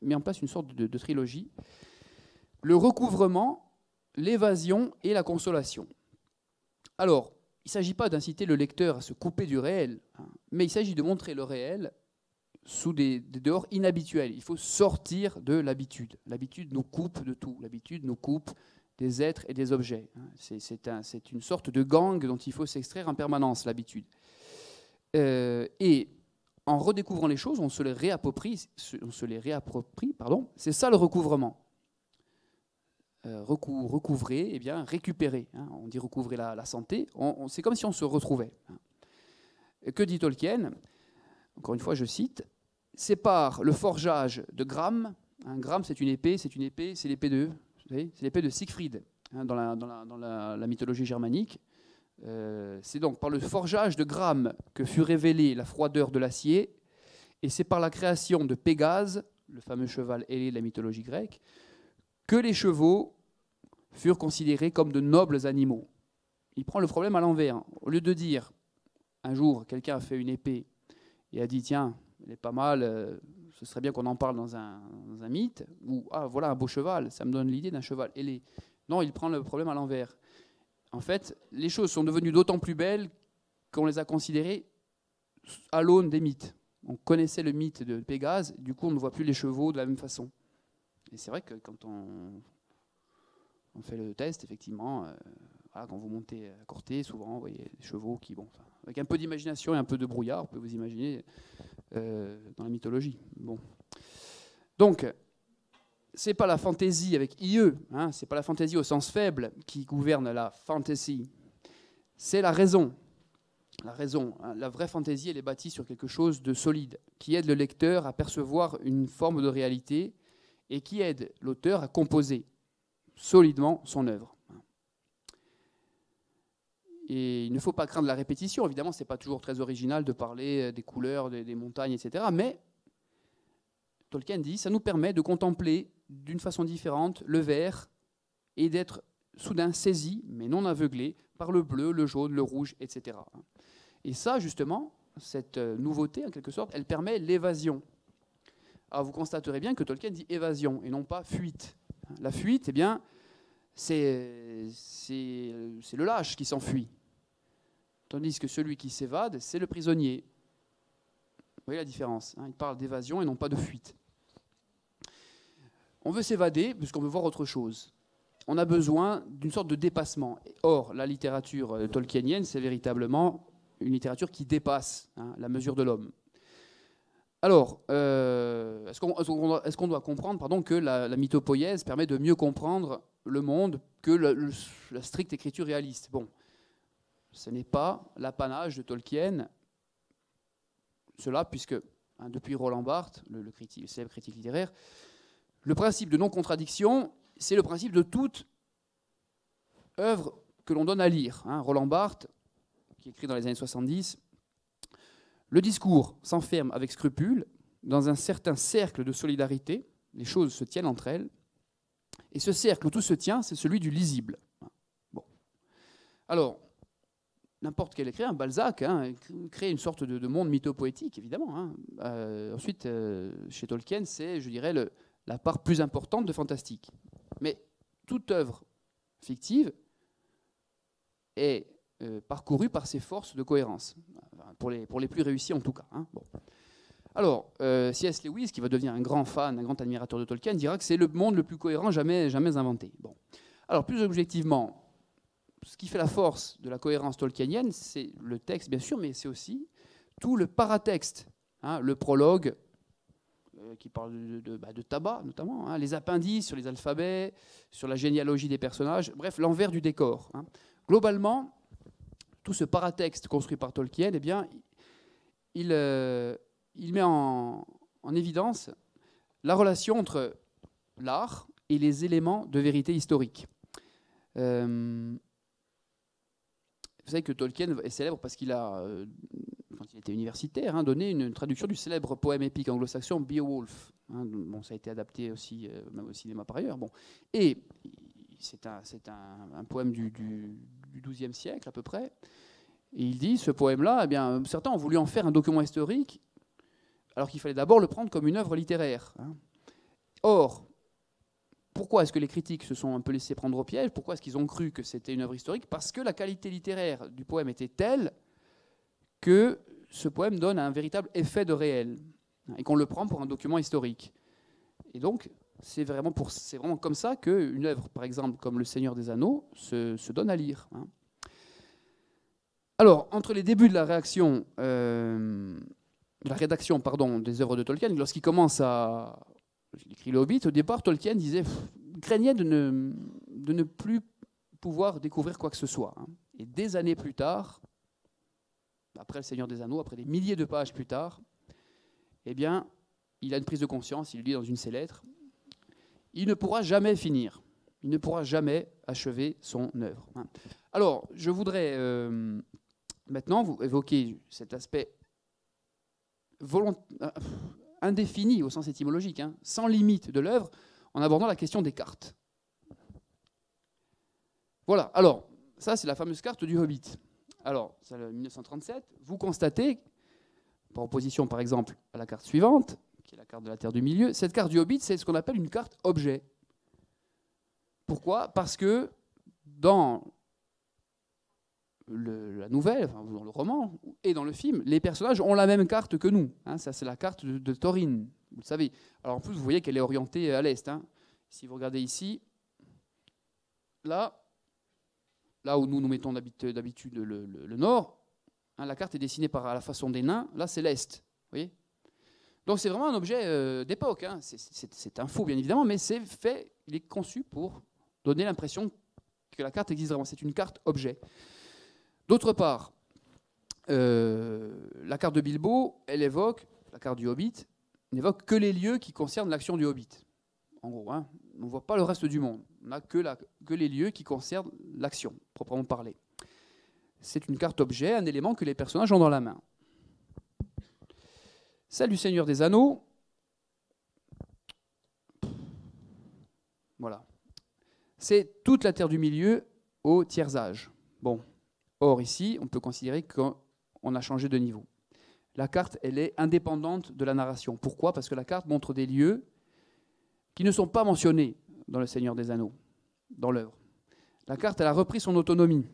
met en place une sorte de trilogie. Le recouvrement, l'évasion et la consolation. Alors, il ne s'agit pas d'inciter le lecteur à se couper du réel, hein, mais il s'agit de montrer le réel sous des dehors inhabituels. Il faut sortir de l'habitude. L'habitude nous coupe de tout. L'habitude nous coupe des êtres et des objets. C'est une sorte de gang dont il faut s'extraire en permanence, l'habitude. Et en redécouvrant les choses, on se les réapproprie, pardon. C'est ça le recouvrement. Recouvrer, eh bien, récupérer. Hein. On dit recouvrer la santé. C'est comme si on se retrouvait. Hein. Que dit Tolkien? Encore une fois, je cite, sépare le forgeage de Gram. Un Gram, c'est l'épée de Siegfried, hein, dans la mythologie germanique. C'est donc par le forgeage de Gram que fut révélée la froideur de l'acier, et c'est par la création de Pégase, le fameux cheval ailé de la mythologie grecque, que les chevaux furent considérés comme de nobles animaux. Il prend le problème à l'envers. Au lieu de dire, un jour, quelqu'un a fait une épée et a dit, tiens, elle est pas mal, ce serait bien qu'on en parle dans un mythe, ou ah voilà un beau cheval, ça me donne l'idée d'un cheval ailé. Non, il prend le problème à l'envers. En fait, les choses sont devenues d'autant plus belles qu'on les a considérées à l'aune des mythes. On connaissait le mythe de Pégase, du coup on ne voit plus les chevaux de la même façon. Et c'est vrai que quand on fait le test, effectivement, voilà, quand vous montez à Corté, souvent vous voyez des chevaux qui, bon, avec un peu d'imagination et un peu de brouillard, vous pouvez vous imaginer dans la mythologie. Bon. Donc, c'est pas la fantaisie avec IE, hein, c'est pas la fantaisie au sens faible qui gouverne la fantasy, c'est la raison. La raison, hein, la vraie fantaisie, elle est bâtie sur quelque chose de solide, qui aide le lecteur à percevoir une forme de réalité et qui aide l'auteur à composer solidement son œuvre. Et il ne faut pas craindre la répétition, évidemment, ce n'est pas toujours très original de parler des couleurs, des montagnes, etc. Mais Tolkien dit, ça nous permet de contempler d'une façon différente le vert et d'être soudain saisi, mais non aveuglé, par le bleu, le jaune, le rouge, etc. Et ça, justement, cette nouveauté, en quelque sorte, elle permet l'évasion. Alors vous constaterez bien que Tolkien dit évasion et non pas fuite. La fuite, eh bien, c'est le lâche qui s'enfuit. Tandis que celui qui s'évade, c'est le prisonnier. Vous voyez la différence, hein, il parle d'évasion et non pas de fuite. On veut s'évader puisqu'on veut voir autre chose. On a besoin d'une sorte de dépassement. Or, la littérature tolkienienne, c'est véritablement une littérature qui dépasse, hein, la mesure de l'homme. Alors, est-ce qu'on doit comprendre que la mythopoïèse permet de mieux comprendre le monde que la stricte écriture réaliste? Bon, ce n'est pas l'apanage de Tolkien, cela, puisque, hein, depuis Roland Barthes, le célèbre critique littéraire, le principe de non-contradiction, c'est le principe de toute œuvre que l'on donne à lire. Hein. Roland Barthes, qui écrit dans les années 70, le discours s'enferme avec scrupule dans un certain cercle de solidarité, les choses se tiennent entre elles, et ce cercle où tout se tient, c'est celui du lisible. Bon. Alors, n'importe quel écrivain, Balzac, hein, crée une sorte de monde mythopoétique, évidemment. Hein. Ensuite, chez Tolkien, c'est, je dirais, la part plus importante de fantastique. Mais toute œuvre fictive est parcourue par ces forces de cohérence, pour les plus réussis en tout cas. Hein. Bon. Alors, C.S. Lewis, qui va devenir un grand fan, un grand admirateur de Tolkien, dira que c'est le monde le plus cohérent jamais inventé. Bon. Alors, plus objectivement, ce qui fait la force de la cohérence tolkienienne, c'est le texte, bien sûr, mais c'est aussi tout le paratexte, hein, le prologue, qui parle de tabac, notamment, hein, les appendices sur les alphabets, sur la généalogie des personnages, bref, l'envers du décor. Hein. Globalement, tout ce paratexte construit par Tolkien, eh bien, il met en évidence la relation entre l'art et les éléments de vérité historique. Vous savez que Tolkien est célèbre parce qu'il a, quand il était universitaire, hein, donné une traduction du célèbre poème épique anglo-saxon Beowulf. Hein, bon, ça a été adapté aussi, même au cinéma par ailleurs. Bon. Et c'est un poème du XIIe siècle à peu près. Et il dit, ce poème-là, eh bien, certains ont voulu en faire un document historique, alors qu'il fallait d'abord le prendre comme une œuvre littéraire. Hein. Or, pourquoi est-ce que les critiques se sont un peu laissés prendre au piège? Pourquoi est-ce qu'ils ont cru que c'était une œuvre historique? Parce que la qualité littéraire du poème était telle que ce poème donne un véritable effet de réel, et qu'on le prend pour un document historique. Et donc, c'est vraiment comme ça qu'une œuvre, par exemple, comme Le Seigneur des Anneaux, se donne à lire. Hein. Alors, entre les débuts de la rédaction des œuvres de Tolkien, lorsqu'il commence à écrire le Hobbit, au départ, Tolkien craignait de ne plus pouvoir découvrir quoi que ce soit. Hein. Et des années plus tard, après Le Seigneur des Anneaux, après des milliers de pages plus tard, eh bien, il a une prise de conscience, il lit dans une de ses lettres, il ne pourra jamais finir, il ne pourra jamais achever son œuvre. Hein. Alors, je voudrais maintenant vous évoquer cet aspect indéfini au sens étymologique, hein, sans limite de l'œuvre, en abordant la question des cartes. Voilà, alors, ça c'est la fameuse carte du Hobbit. Alors, c'est le 1937, vous constatez, par opposition par exemple à la carte suivante, qui est la carte de la Terre du Milieu. Cette carte du Hobbit, c'est ce qu'on appelle une carte objet. Pourquoi? Parce que dans la nouvelle, enfin, dans le roman et dans le film, les personnages ont la même carte que nous. Hein, ça, c'est la carte de Thorin, vous le savez. Alors en plus, vous voyez qu'elle est orientée à l'est. Hein. Si vous regardez ici, là où nous mettons d'habitude le nord, hein, la carte est dessinée à la façon des nains. Là, c'est l'est. Vous voyez? Donc c'est vraiment un objet d'époque. Hein. C'est un faux, bien évidemment, mais c'est fait. Il est conçu pour donner l'impression que la carte existe vraiment. C'est une carte objet. D'autre part, la carte de Bilbo, elle évoque, la carte du Hobbit, n'évoque que les lieux qui concernent l'action du Hobbit. En gros, hein, on ne voit pas le reste du monde. On n'a que les lieux qui concernent l'action, proprement parlé. C'est une carte objet, un élément que les personnages ont dans la main. Celle du Seigneur des Anneaux, voilà. C'est toute la Terre du Milieu au tiers-âge. Bon. Or, ici, on peut considérer qu'on a changé de niveau. La carte, elle est indépendante de la narration. Pourquoi? Parce que la carte montre des lieux qui ne sont pas mentionnés dans Le Seigneur des Anneaux, dans l'œuvre. La carte, elle a repris son autonomie.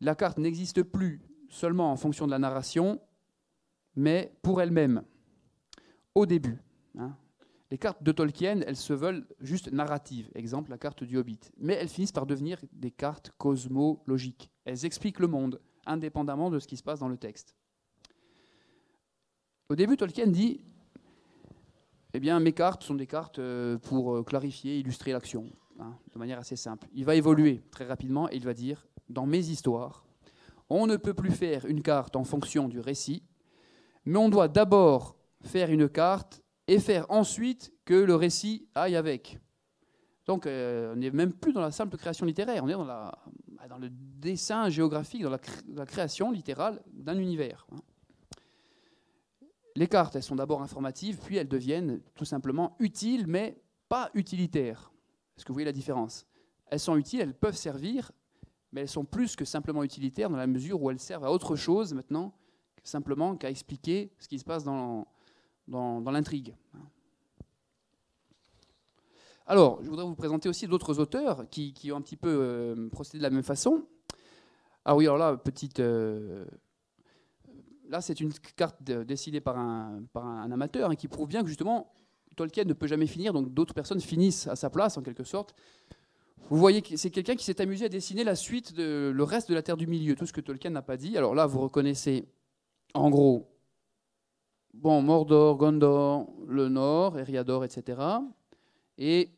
La carte n'existe plus seulement en fonction de la narration, mais pour elle-même, au début. Hein. Les cartes de Tolkien, elles se veulent juste narratives. Exemple, la carte du Hobbit. Mais elles finissent par devenir des cartes cosmologiques. Elles expliquent le monde, indépendamment de ce qui se passe dans le texte. Au début, Tolkien dit, eh bien, mes cartes sont des cartes pour clarifier, illustrer l'action, hein, de manière assez simple. Il va évoluer très rapidement et il va dire, dans mes histoires, on ne peut plus faire une carte en fonction du récit, mais on doit d'abord faire une carte et faire ensuite que le récit aille avec. Donc on n'est même plus dans la simple création littéraire, on est dans le dessin géographique, dans la création littérale d'un univers. Les cartes, elles sont d'abord informatives, puis elles deviennent tout simplement utiles, mais pas utilitaires. Est-ce que vous voyez la différence? Elles sont utiles, elles peuvent servir, mais elles sont plus que simplement utilitaires dans la mesure où elles servent à autre chose maintenant, simplement qu'à expliquer ce qui se passe dans l'intrigue. Alors, je voudrais vous présenter aussi d'autres auteurs qui ont un petit peu procédé de la même façon. Ah oui, alors là, là, c'est une carte dessinée par un amateur, hein, qui prouve bien que justement, Tolkien ne peut jamais finir, donc d'autres personnes finissent à sa place, en quelque sorte. Vous voyez que c'est quelqu'un qui s'est amusé à dessiner la suite, le reste de la Terre du Milieu, tout ce que Tolkien n'a pas dit. Alors là, vous reconnaissez, en gros, bon, Mordor, Gondor, le Nord, Eriador, etc. Et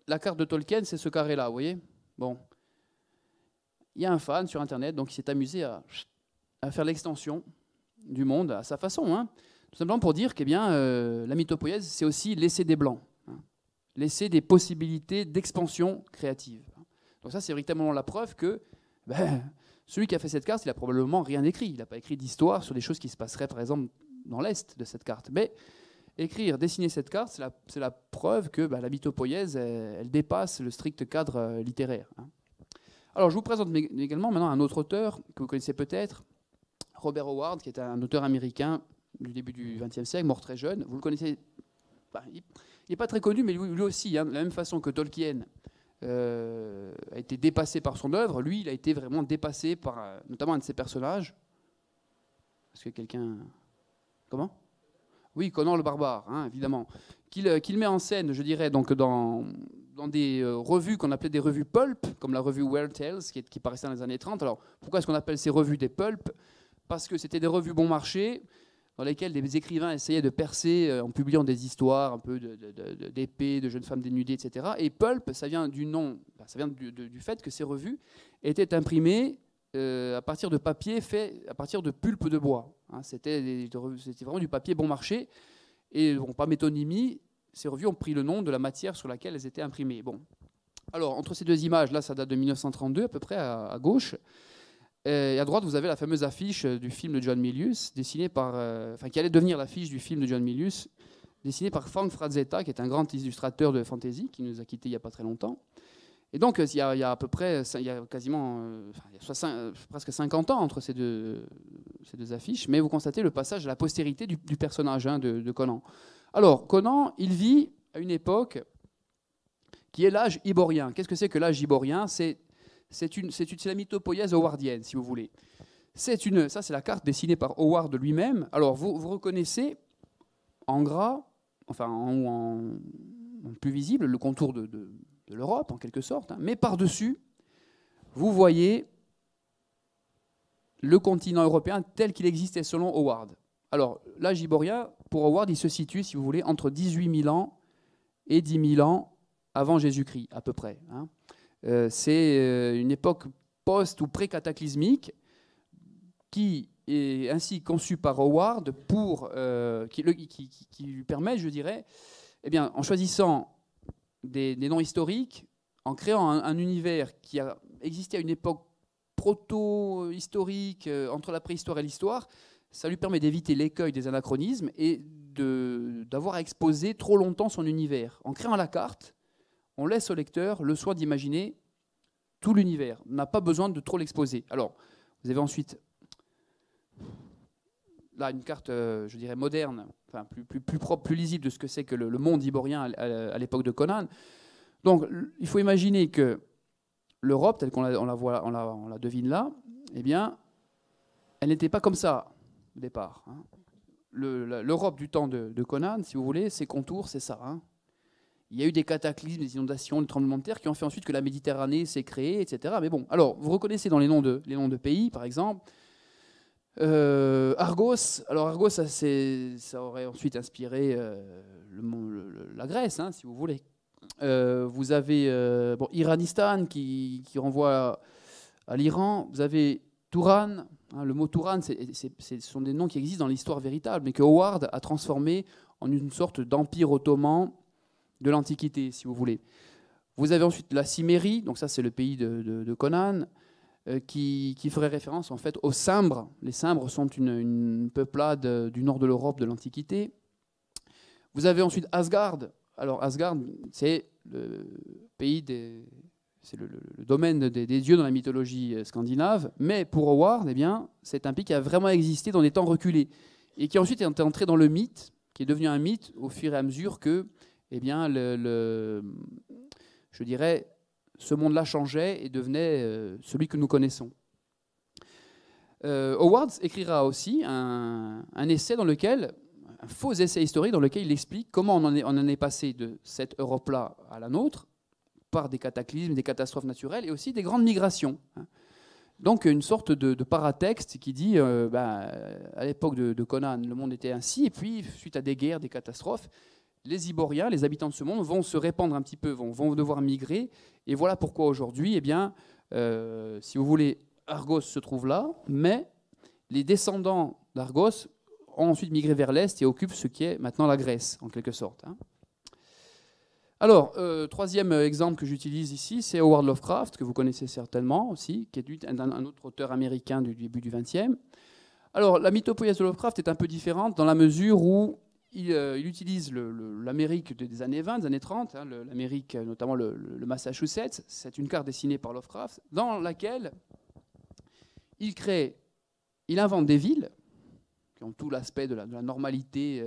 la carte de Tolkien, c'est ce carré-là, vous voyez? Bon. Il y a un fan sur Internet donc, qui s'est amusé à faire l'extension du monde à sa façon. Hein. Tout simplement pour dire que la mythopoïèse, c'est aussi laisser des blancs. Hein. Laisser des possibilités d'expansion créative. Donc ça, c'est véritablement la preuve que celui qui a fait cette carte, il n'a probablement rien écrit. Il n'a pas écrit d'histoire sur des choses qui se passeraient, par exemple, dans l'Est de cette carte. Mais dessiner cette carte, c'est la preuve que la mythopoïèse, elle dépasse le strict cadre littéraire. Hein. Alors, je vous présente également maintenant un autre auteur que vous connaissez peut-être, Robert Howard, qui est un auteur américain du début du XXe siècle, mort très jeune. Vous le connaissez, il n'est pas très connu, mais lui aussi, hein, de la même façon que Tolkien a été dépassé par son œuvre, lui, il a été vraiment dépassé par notamment un de ses personnages. Est-ce que quelqu'un... Comment ? Oui, Conan le Barbare, hein, évidemment. Qu'il met en scène, je dirais, donc dans des revues qu'on appelait des revues pulp, comme la revue Weird Tales, qui paraissait dans les années 30. Alors, pourquoi est-ce qu'on appelle ces revues des pulp? Parce que c'était des revues bon marché, dans lesquelles des écrivains essayaient de percer en publiant des histoires un peu d'épées, de jeunes femmes dénudées, etc. Et pulp, ça vient du nom, ça vient du fait que ces revues étaient imprimées à partir de papier fait à partir de pulpe de bois. Hein, c'était vraiment du papier bon marché. Et bon, par métonymie, ces revues ont pris le nom de la matière sur laquelle elles étaient imprimées. Bon. Alors, entre ces deux images, là, ça date de 1932 à peu près, à gauche. Et à droite, vous avez la fameuse affiche du film de John Milius, dessinée par, qui allait devenir l'affiche du film de John Milius, dessinée par Frank Frazetta, qui est un grand illustrateur de fantasy, qui nous a quittés il n'y a pas très longtemps. Et donc, il y a à peu près, il y a quasiment, presque 50 ans entre ces deux ces deux affiches, mais vous constatez le passage à la postérité du personnage hein, de Conan. Alors, Conan, il vit à une époque qui est l'âge iborien. Qu'est-ce que c'est que l'âge iborien? C'est la mythopoïèse howardienne, si vous voulez. Ça, c'est la carte dessinée par Howard lui-même. Alors, vous reconnaissez en gras, enfin en plus visible, le contour de l'Europe, en quelque sorte, hein, mais par-dessus, vous voyez le continent européen tel qu'il existait selon Howard. Alors, l'âge iborien, pour Howard, il se situe, si vous voulez, entre 18 000 ans et 10 000 ans avant Jésus-Christ, à peu près. Hein. C'est une époque post- ou pré-cataclysmique qui est ainsi conçue par Howard qui lui permet, je dirais, eh bien, en choisissant des noms historiques, en créant un univers qui a existé à une époque proto-historique, entre la préhistoire et l'histoire, ça lui permet d'éviter l'écueil des anachronismes et d'avoir à exposer trop longtemps son univers. En créant la carte, on laisse au lecteur le soin d'imaginer tout l'univers. On n'a pas besoin de trop l'exposer. Alors, vous avez ensuite là une carte, je dirais, moderne, enfin, plus propre, plus lisible de ce que c'est que le monde iborien à l'époque de Conan. Donc, il faut imaginer que l'Europe, telle qu'on la devine là, eh bien, elle n'était pas comme ça au départ. Hein. L'Europe du temps de Conan, si vous voulez, ses contours, c'est ça. Hein. Il y a eu des cataclysmes, des inondations, des tremblements de terre qui ont fait ensuite que la Méditerranée s'est créée, etc. Mais bon, alors, vous reconnaissez dans les noms de pays, par exemple, Argos. Alors, Argos, ça aurait ensuite inspiré la Grèce, hein, si vous voulez. Vous avez Iranistan qui renvoie à l'Iran. Vous avez Touran. Hein, le mot Touran, ce sont des noms qui existent dans l'histoire véritable, mais que Howard a transformé en une sorte d'empire ottoman de l'Antiquité, si vous voulez. Vous avez ensuite la Cimmérie, donc ça c'est le pays de Conan, qui ferait référence en fait aux Cimbres. Les Cimbres sont une peuplade du nord de l'Europe de l'Antiquité. Vous avez ensuite Asgard. Alors Asgard, c'est le pays c'est le domaine des dieux dans la mythologie scandinave, mais pour Howard, eh bien, c'est un pays qui a vraiment existé dans des temps reculés et qui ensuite est entré dans le mythe, qui est devenu un mythe au fur et à mesure que, eh bien, je dirais, ce monde-là changeait et devenait celui que nous connaissons. Howard écrira aussi un essai dans lequel, un faux essai historique dans lequel il explique comment on en est passé de cette Europe-là à la nôtre, par des cataclysmes, des catastrophes naturelles et aussi des grandes migrations. Donc une sorte de paratexte qui dit, à l'époque de Conan, le monde était ainsi, et puis suite à des guerres, des catastrophes, les Iboriens, les habitants de ce monde, vont se répandre un petit peu, vont devoir migrer, et voilà pourquoi aujourd'hui, eh bien, si vous voulez, Argos se trouve là, mais les descendants d'Argos ont ensuite migré vers l'Est et occupent ce qui est maintenant la Grèce, en quelque sorte. Hein. Alors, troisième exemple que j'utilise ici, c'est Howard Lovecraft, que vous connaissez certainement aussi, qui est un autre auteur américain du début du XXe. Alors, la mythopoïèse de Lovecraft est un peu différente dans la mesure où il utilise l'Amérique des années 20, des années 30, hein, l'Amérique, notamment le Massachusetts. C'est une carte dessinée par Lovecraft, dans laquelle il invente des villes qui ont tout l'aspect de la normalité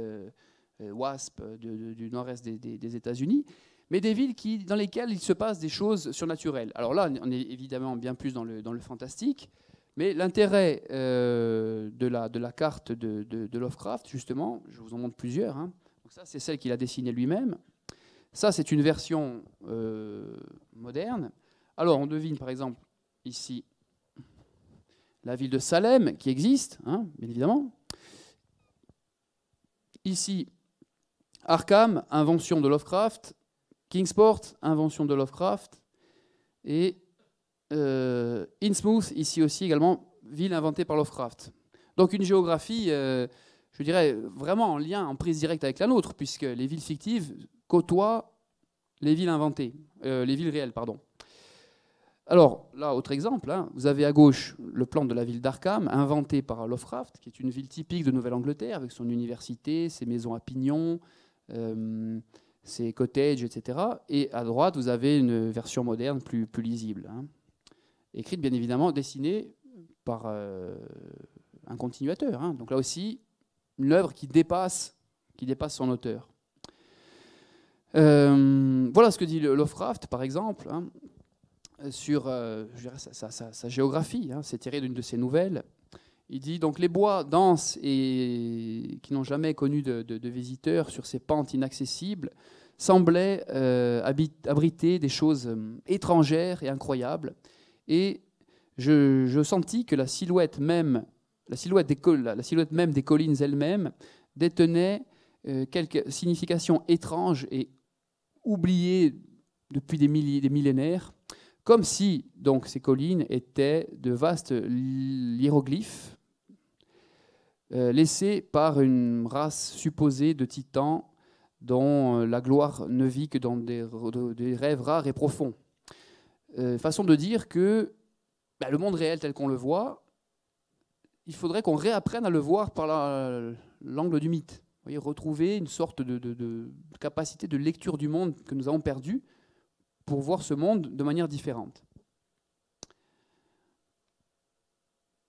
WASP du nord-est des États-Unis, mais des villes dans lesquelles il se passe des choses surnaturelles. Alors là, on est évidemment bien plus dans le fantastique, mais l'intérêt de la carte de Lovecraft, justement, je vous en montre plusieurs. Hein. Donc ça, c'est celle qu'il a dessinée lui-même. Ça, c'est une version moderne. Alors, on devine, par exemple, ici, la ville de Salem, qui existe, hein, bien évidemment. Ici, Arkham, invention de Lovecraft. Kingsport, invention de Lovecraft. Et Innsmouth, ici aussi également, ville inventée par Lovecraft. Donc une géographie, je dirais, vraiment en lien, en prise directe avec la nôtre, puisque les villes fictives côtoient les villes inventées, les villes réelles, pardon. Alors, là, autre exemple, hein, vous avez à gauche le plan de la ville d'Arkham, inventée par Lovecraft, qui est une ville typique de Nouvelle-Angleterre, avec son université, ses maisons à pignons, ses cottages, etc. Et à droite, vous avez une version moderne plus lisible, hein, écrite bien évidemment, dessinée par un continuateur. Hein. Donc là aussi, une œuvre qui dépasse son auteur. Voilà ce que dit Lovecraft, par exemple, hein, sur je dirais, sa géographie. Hein, c'est tiré d'une de ses nouvelles. Il dit donc les bois denses et qui n'ont jamais connu de visiteurs sur ces pentes inaccessibles semblaient abriter des choses étrangères et incroyables. Et je sentis que la silhouette même des collines elles-mêmes détenait quelques significations étranges et oubliées depuis des millénaires, comme si donc ces collines étaient de vastes hiéroglyphes laissés par une race supposée de titans dont la gloire ne vit que dans des rêves rares et profonds. Façon de dire que le monde réel tel qu'on le voit, il faudrait qu'on réapprenne à le voir par l'angle du mythe. Vous voyez, retrouver une sorte de capacité de lecture du monde que nous avons perdue pour voir ce monde de manière différente.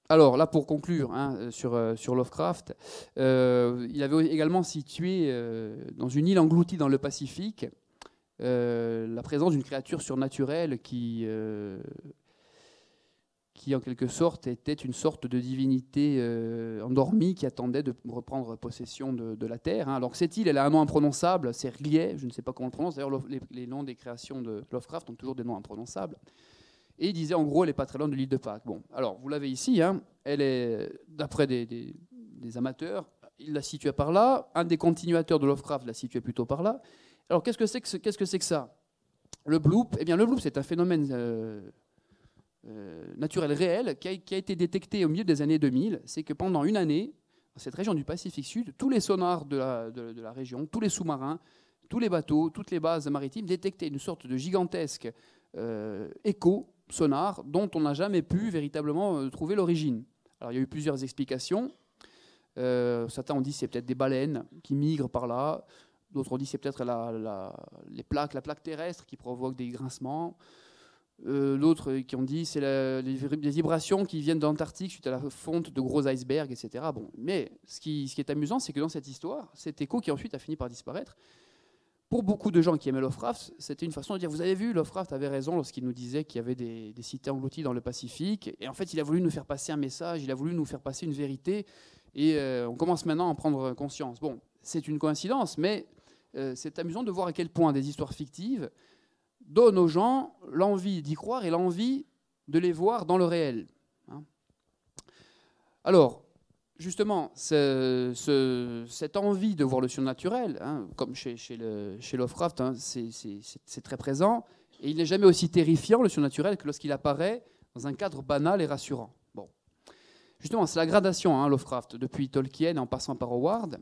Alors là, pour conclure hein, sur Lovecraft, il avait également situé dans une île engloutie dans le Pacifique la présence d'une créature surnaturelle qui en quelque sorte était une sorte de divinité endormie qui attendait de reprendre possession de la Terre. Hein. Alors cette île, elle a un nom imprononçable, c'est R'lyeh, je ne sais pas comment on le prononce. D'ailleurs, les noms des créations de Lovecraft ont toujours des noms imprononçables. Et il disait en gros, elle n'est pas très loin de l'île de Pâques. Bon, alors vous l'avez ici, hein, elle est, d'après des amateurs, il la situait par là. Un des continuateurs de Lovecraft la situait plutôt par là. Alors qu'est-ce que c'est que ça? Le bloop, eh bien le bloop, c'est un phénomène naturel réel qui a été détecté au milieu des années 2000. C'est que pendant une année, dans cette région du Pacifique Sud, tous les sonars de la région, tous les sous-marins, tous les bateaux, toutes les bases maritimes détectaient une sorte de gigantesque écho sonar dont on n'a jamais pu véritablement trouver l'origine. Alors il y a eu plusieurs explications. Certains ont dit que c'est peut-être des baleines qui migrent par là. D'autres ont dit que c'est peut-être la plaque terrestre qui provoque des grincements. D'autres qui ont dit que c'est les vibrations qui viennent d'Antarctique suite à la fonte de gros icebergs, etc. Bon, mais ce qui est amusant, c'est que dans cette histoire, cet écho qui ensuite a fini par disparaître, pour beaucoup de gens qui aimaient Lovecraft, c'était une façon de dire, vous avez vu, Lovecraft avait raison lorsqu'il nous disait qu'il y avait des cités englouties dans le Pacifique. Et en fait, il a voulu nous faire passer un message, il a voulu nous faire passer une vérité. Et on commence maintenant à en prendre conscience. Bon, c'est une coïncidence, mais c'est amusant de voir à quel point des histoires fictives donnent aux gens l'envie d'y croire et l'envie de les voir dans le réel. Hein. Alors, justement, cette envie de voir le surnaturel, hein, comme chez Lovecraft, hein, c'est très présent, et il n'est jamais aussi terrifiant, le surnaturel, que lorsqu'il apparaît dans un cadre banal et rassurant. Bon. Justement, c'est la gradation, hein, Lovecraft, depuis Tolkien en passant par Howard.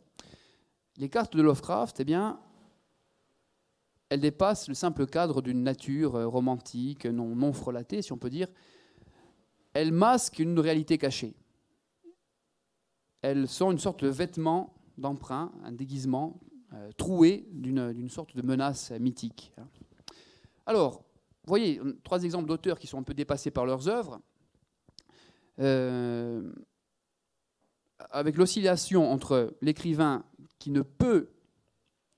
Les cartes de Lovecraft, eh bien, elles dépassent le simple cadre d'une nature romantique, non frelatée, si on peut dire. Elles masquent une réalité cachée. Elles sont une sorte de vêtement d'emprunt, un déguisement troué d'une sorte de menace mythique. Alors, vous voyez, 3 exemples d'auteurs qui sont un peu dépassés par leurs œuvres. Avec l'oscillation entre l'écrivain qui ne peut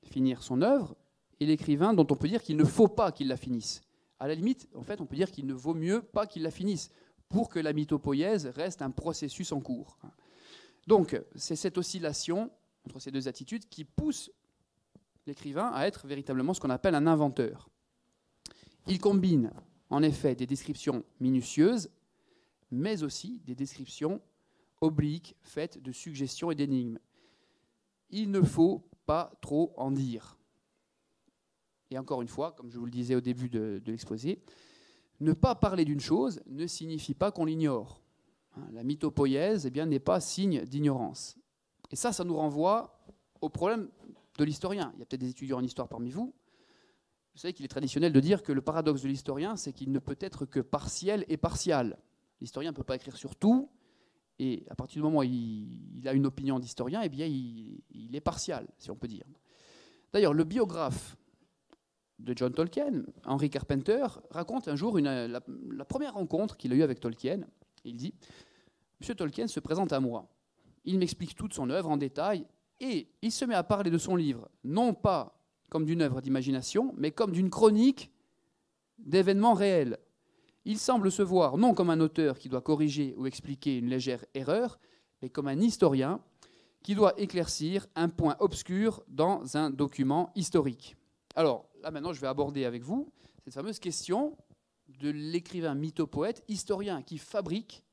finir son œuvre et l'écrivain dont on peut dire qu'il ne faut pas qu'il la finisse. À la limite, en fait, on peut dire qu'il ne vaut mieux pas qu'il la finisse pour que la mythopoïèse reste un processus en cours. Donc, c'est cette oscillation entre ces 2 attitudes qui pousse l'écrivain à être véritablement ce qu'on appelle un inventeur. Il combine, en effet, des descriptions minutieuses, mais aussi des descriptions obliques, faites de suggestions et d'énigmes. Il ne faut pas trop en dire. Et encore une fois, comme je vous le disais au début de l'exposé, ne pas parler d'une chose ne signifie pas qu'on l'ignore. La mythopoïèse, eh bien, n'est pas signe d'ignorance. Et ça nous renvoie au problème de l'historien. Il y a peut-être des étudiants en histoire parmi vous. Vous savez qu'il est traditionnel de dire que le paradoxe de l'historien, c'est qu'il ne peut être que partiel et partial. L'historien ne peut pas écrire sur tout, et à partir du moment où il a une opinion d'historien, eh bien, il est partial, si on peut dire. D'ailleurs, le biographe de John Tolkien, Henry Carpenter, raconte un jour la première rencontre qu'il a eue avec Tolkien. Il dit M. Tolkien se présente à moi. Il m'explique toute son œuvre en détail et il se met à parler de son livre, non pas comme d'une œuvre d'imagination, mais comme d'une chronique d'événements réels. Il semble se voir non comme un auteur qui doit corriger ou expliquer une légère erreur, mais comme un historien qui doit éclaircir un point obscur dans un document historique. Alors, là maintenant, je vais aborder avec vous cette fameuse question de l'écrivain mythopoète, historien, qui fabrique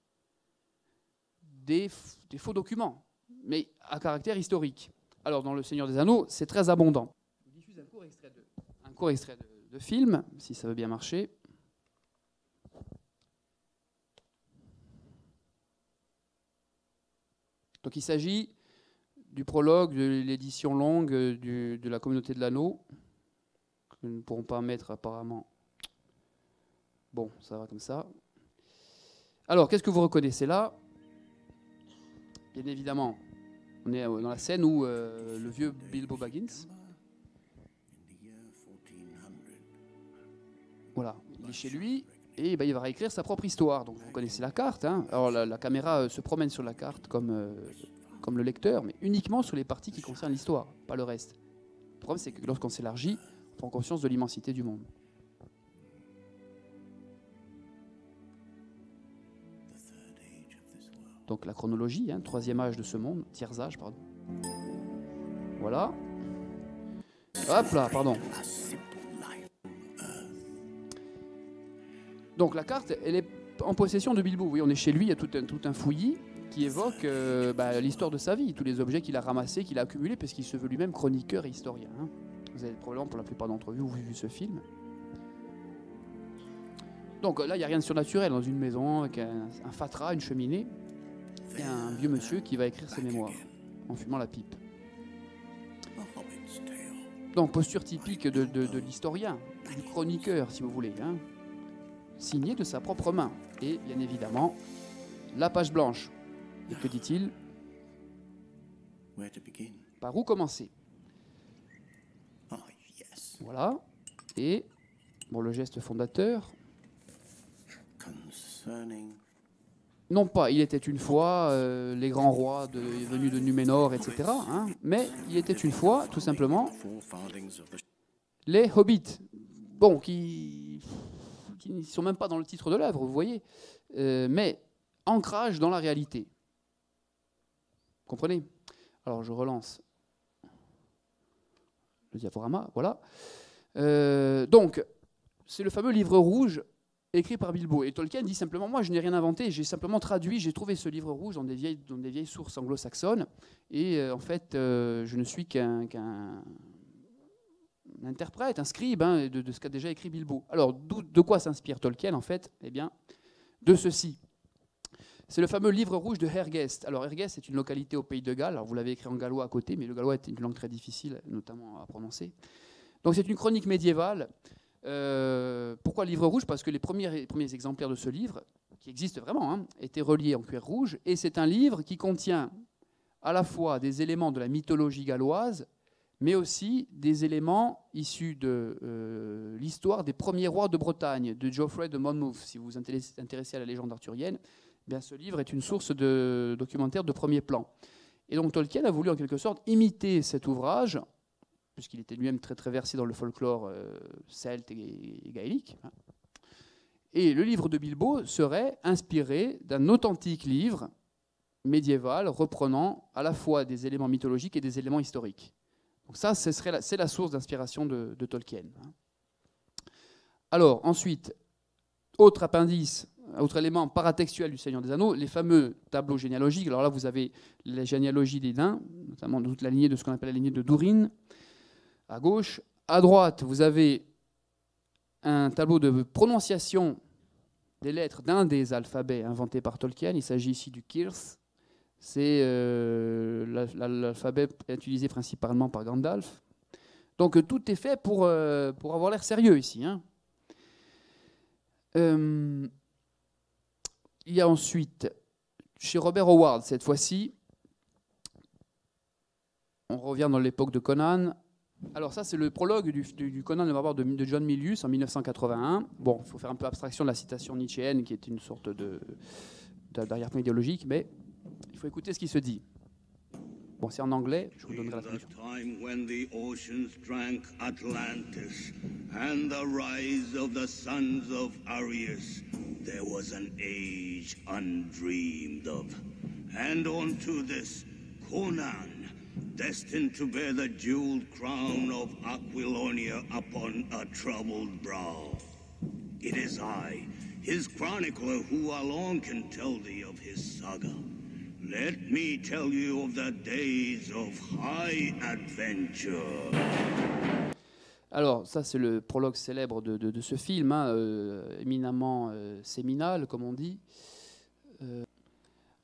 des faux documents, mais à caractère historique. Alors, dans Le Seigneur des Anneaux, c'est très abondant. Je vous diffuse un court extrait de film, si ça veut bien marcher. Donc, il s'agit du prologue de l'édition longue de la Communauté de l'Anneau, que nous ne pourrons pas mettre apparemment. Bon, ça va comme ça. Alors, qu'est-ce que vous reconnaissez là? Bien évidemment, on est dans la scène où le vieux Bilbo Baggins, voilà, il est chez lui et il va réécrire sa propre histoire. Donc, vous connaissez la carte. Hein. Alors, la caméra se promène sur la carte comme le lecteur, mais uniquement sur les parties qui concernent l'histoire, pas le reste. Le problème, c'est que lorsqu'on s'élargit, on prend conscience de l'immensité du monde. Donc la chronologie, hein, troisième âge de ce monde, tiers âge, pardon. Voilà. Hop là, pardon. Donc la carte, elle est en possession de Bilbo. Oui, on est chez lui, il y a tout un fouillis qui évoque l'histoire de sa vie, tous les objets qu'il a ramassés, qu'il a accumulés, parce qu'il se veut lui-même chroniqueur et historien. Hein. Vous avez probablement, pour la plupart d'entre vous, vu ce film. Donc là, il n'y a rien de surnaturel dans une maison, avec un fatras, une cheminée, et un vieux monsieur qui va écrire ses mémoires, en fumant la pipe. Donc, posture typique de l'historien, du chroniqueur, si vous voulez, hein, signé de sa propre main. Et, bien évidemment, la page blanche. Et que dit-il? Par où commencer? Voilà. Et, bon, le geste fondateur. Non pas, il était une fois les grands rois venus de Numénor, etc. Hein, mais il était une fois, tout simplement, les hobbits. Bon, qui ne sont même pas dans le titre de l'œuvre, vous voyez. Mais ancrage dans la réalité. Comprenez? Alors, je relance le diaporama, voilà. Donc, c'est le fameux livre rouge écrit par Bilbo. Et Tolkien dit simplement, moi je n'ai rien inventé, j'ai simplement traduit, j'ai trouvé ce livre rouge dans des vieilles sources anglo-saxonnes, et en fait je ne suis qu'un interprète, un scribe hein, de ce qu'a déjà écrit Bilbo. Alors de quoi s'inspire Tolkien en fait? Eh bien, de ceci. C'est le fameux livre rouge de Hergest. Alors Hergest est une localité au pays de Galles, alors vous l'avez écrit en gallois à côté, mais le gallois est une langue très difficile, notamment à prononcer. Donc c'est une chronique médiévale. Pourquoi livre rouge? Parce que les premiers exemplaires de ce livre, qui existent vraiment, hein, étaient reliés en cuir rouge, et c'est un livre qui contient à la fois des éléments de la mythologie galloise, mais aussi des éléments issus de l'histoire des premiers rois de Bretagne, de Geoffrey de Monmouth. Si vous vous intéressez à la légende arthurienne, eh bien ce livre est une source de documentaire de premier plan. Et donc Tolkien a voulu en quelque sorte imiter cet ouvrage, puisqu'il était lui-même très, très versé dans le folklore celte et gaélique. Et le livre de Bilbo serait inspiré d'un authentique livre médiéval reprenant à la fois des éléments mythologiques et des éléments historiques. Donc ça, c'est la source d'inspiration de Tolkien. Alors, ensuite, autre appendice, autre élément paratextuel du Seigneur des Anneaux, les fameux tableaux généalogiques. Alors là, vous avez la généalogie des nains, notamment toute la lignée de ce qu'on appelle la lignée de Durin, à gauche. À droite, vous avez un tableau de prononciation des lettres d'un des alphabets inventés par Tolkien. Il s'agit ici du Kirth. C'est l'alphabet utilisé principalement par Gandalf. Donc tout est fait pour avoir l'air sérieux ici. Hein. Il y a ensuite, chez Robert Howard, cette fois-ci, on revient dans l'époque de Conan. Alors ça, c'est le prologue du Conan le Barbare de John Milius en 1981. Bon, il faut faire un peu abstraction de la citation nietzschéenne, qui est une sorte d'arrière-plan idéologique, mais il faut écouter ce qui se dit. Bon, c'est en anglais, je vous donnerai la traduction. Time when the oceans drank Atlantis and the rise of the sons of Arius, there was an age undreamed of. And unto this Conan, destined to bear the jeweled crown of Aquilonia upon a troubled brow. It is I, his chronicler, who alone can tell thee of his saga. Let me tell you of the days of high adventure. Alors, ça, c'est le prologue célèbre de ce film, hein, éminemment séminal, comme on dit.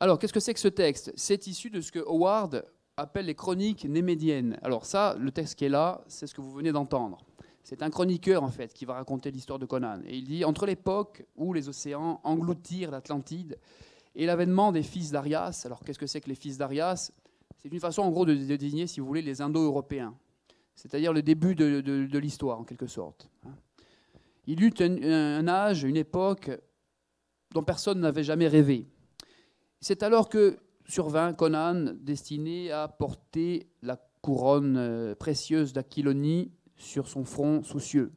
Alors, qu'est-ce que c'est que ce texte? C'est issu de ce que Howard appelle les chroniques némédiennes. Alors ça, le texte qui est là, c'est ce que vous venez d'entendre. C'est un chroniqueur, en fait, qui va raconter l'histoire de Conan. Et il dit, entre l'époque où les océans engloutirent l'Atlantide et l'avènement des fils d'Arias. Alors, qu'est-ce que c'est que les fils d'Arias? C'est une façon, en gros, de désigner, si vous voulez, les Indo-Européens. C'est-à-dire le début de l'histoire, en quelque sorte. Il eut un âge, une époque dont personne n'avait jamais rêvé. C'est alors que survint Conan, destiné à porter la couronne précieuse d'Aquilonie sur son front soucieux.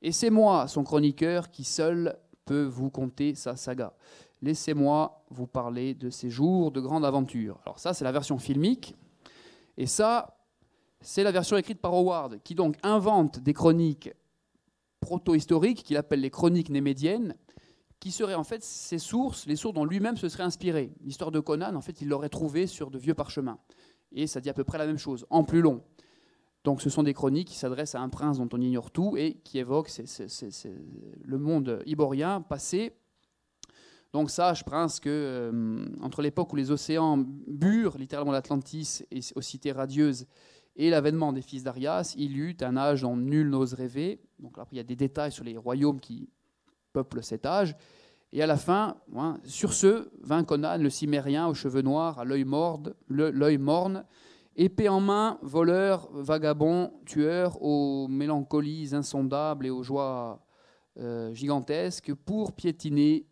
Et c'est moi, son chroniqueur, qui seul peut vous conter sa saga. Laissez-moi vous parler de ces jours de grande aventure. Alors ça, c'est la version filmique. Et ça, c'est la version écrite par Howard, qui donc invente des chroniques proto-historiques, qu'il appelle les chroniques némédiennes, qui seraient en fait ses sources, les sources dont lui-même se serait inspiré. L'histoire de Conan, en fait, il l'aurait trouvée sur de vieux parchemins. Et ça dit à peu près la même chose, en plus long. Donc ce sont des chroniques qui s'adressent à un prince dont on ignore tout et qui évoquent le monde iborien passé. Donc sache, prince, que entre l'époque où les océans burent littéralement l'Atlantis et aux cités radieuses et l'avènement des fils d'Arias, il y eut un âge dont nul n'ose rêver. Donc là, il y a des détails sur les royaumes qui peuplent cet âge. Et à la fin, sur ce, vint Conan, le cimérien aux cheveux noirs, à l'œil morne, épée en main, voleur, vagabond, tueur, aux mélancolies insondables et aux joies gigantesques, pour piétiner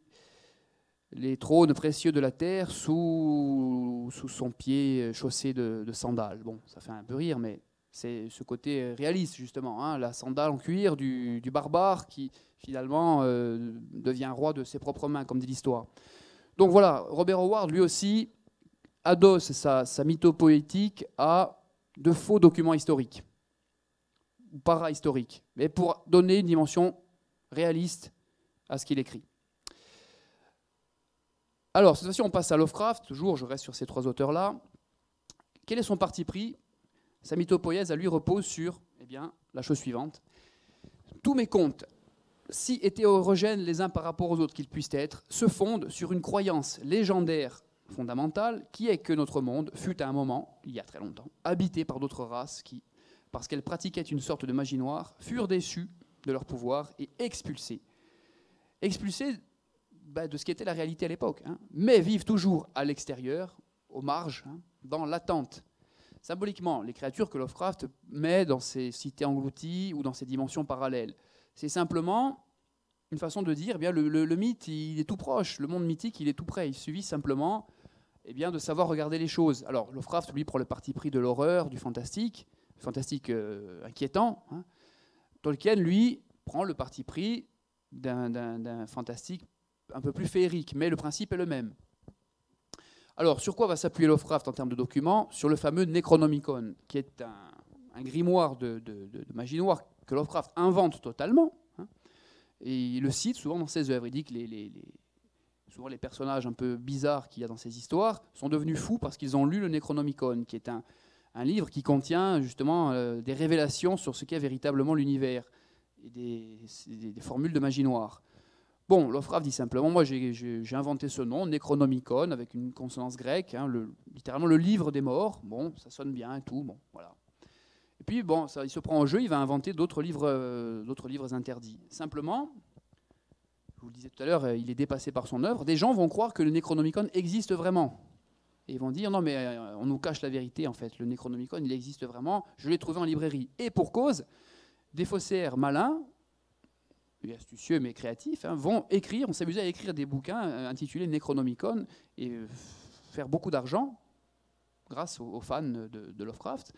les trônes précieux de la terre sous son pied chaussé de sandales. Bon, ça fait un peu rire, mais c'est ce côté réaliste, justement. Hein, la sandale en cuir du barbare qui, finalement, devient roi de ses propres mains, comme dit l'histoire. Donc voilà, Robert Howard, lui aussi, adosse sa mythopoétique à de faux documents historiques, ou para-historiques, mais pour donner une dimension réaliste à ce qu'il écrit. Alors, cette fois-ci, on passe à Lovecraft. Toujours, je reste sur ces trois auteurs-là. Quel est son parti pris? Sa mythopoïèse, à lui, repose sur la chose suivante. Tous mes contes, si hétérogènes les uns par rapport aux autres qu'ils puissent être, se fondent sur une croyance légendaire fondamentale qui est que notre monde fut à un moment, il y a très longtemps, habité par d'autres races qui, parce qu'elles pratiquaient une sorte de magie noire, furent déçues de leur pouvoir et expulsées. Expulsées de ce qui était la réalité à l'époque, mais vivent toujours à l'extérieur, aux marges, dans l'attente. Symboliquement, les créatures que Lovecraft met dans ces cités englouties ou dans ces dimensions parallèles, c'est simplement une façon de dire, le mythe, il est tout proche, le monde mythique, il est tout près. Il suffit simplement de savoir regarder les choses. Alors, Lovecraft, lui, prend le parti pris de l'horreur, du fantastique inquiétant. Tolkien, lui, prend le parti pris d'un fantastique un peu plus féerique, mais le principe est le même. Alors, sur quoi va s'appuyer Lovecraft en termes de documents? Sur le fameux Necronomicon, qui est un grimoire de magie noire que Lovecraft invente totalement, et il le cite souvent dans ses œuvres. Il dit que souvent les personnages un peu bizarres qu'il y a dans ces histoires sont devenus fous parce qu'ils ont lu le Necronomicon, qui est un livre qui contient justement des révélations sur ce qu'est véritablement l'univers et des formules de magie noire. Bon, Lovecraft dit simplement, moi j'ai inventé ce nom, Necronomicon, avec une consonance grecque, littéralement le livre des morts. Bon, ça sonne bien et tout, bon, voilà. Et puis, bon, il se prend au jeu, il va inventer d'autres livres interdits. Simplement, je vous le disais tout à l'heure, il est dépassé par son œuvre. Des gens vont croire que le Necronomicon existe vraiment. Et ils vont dire, non, mais on nous cache la vérité, en fait. Le Necronomicon, il existe vraiment. Je l'ai trouvé en librairie. Et pour cause, des faussaires malins et astucieux mais créatifs, hein, vont écrire, on s'amusait à écrire des bouquins intitulés Necronomicon et faire beaucoup d'argent grâce aux fans de Lovecraft.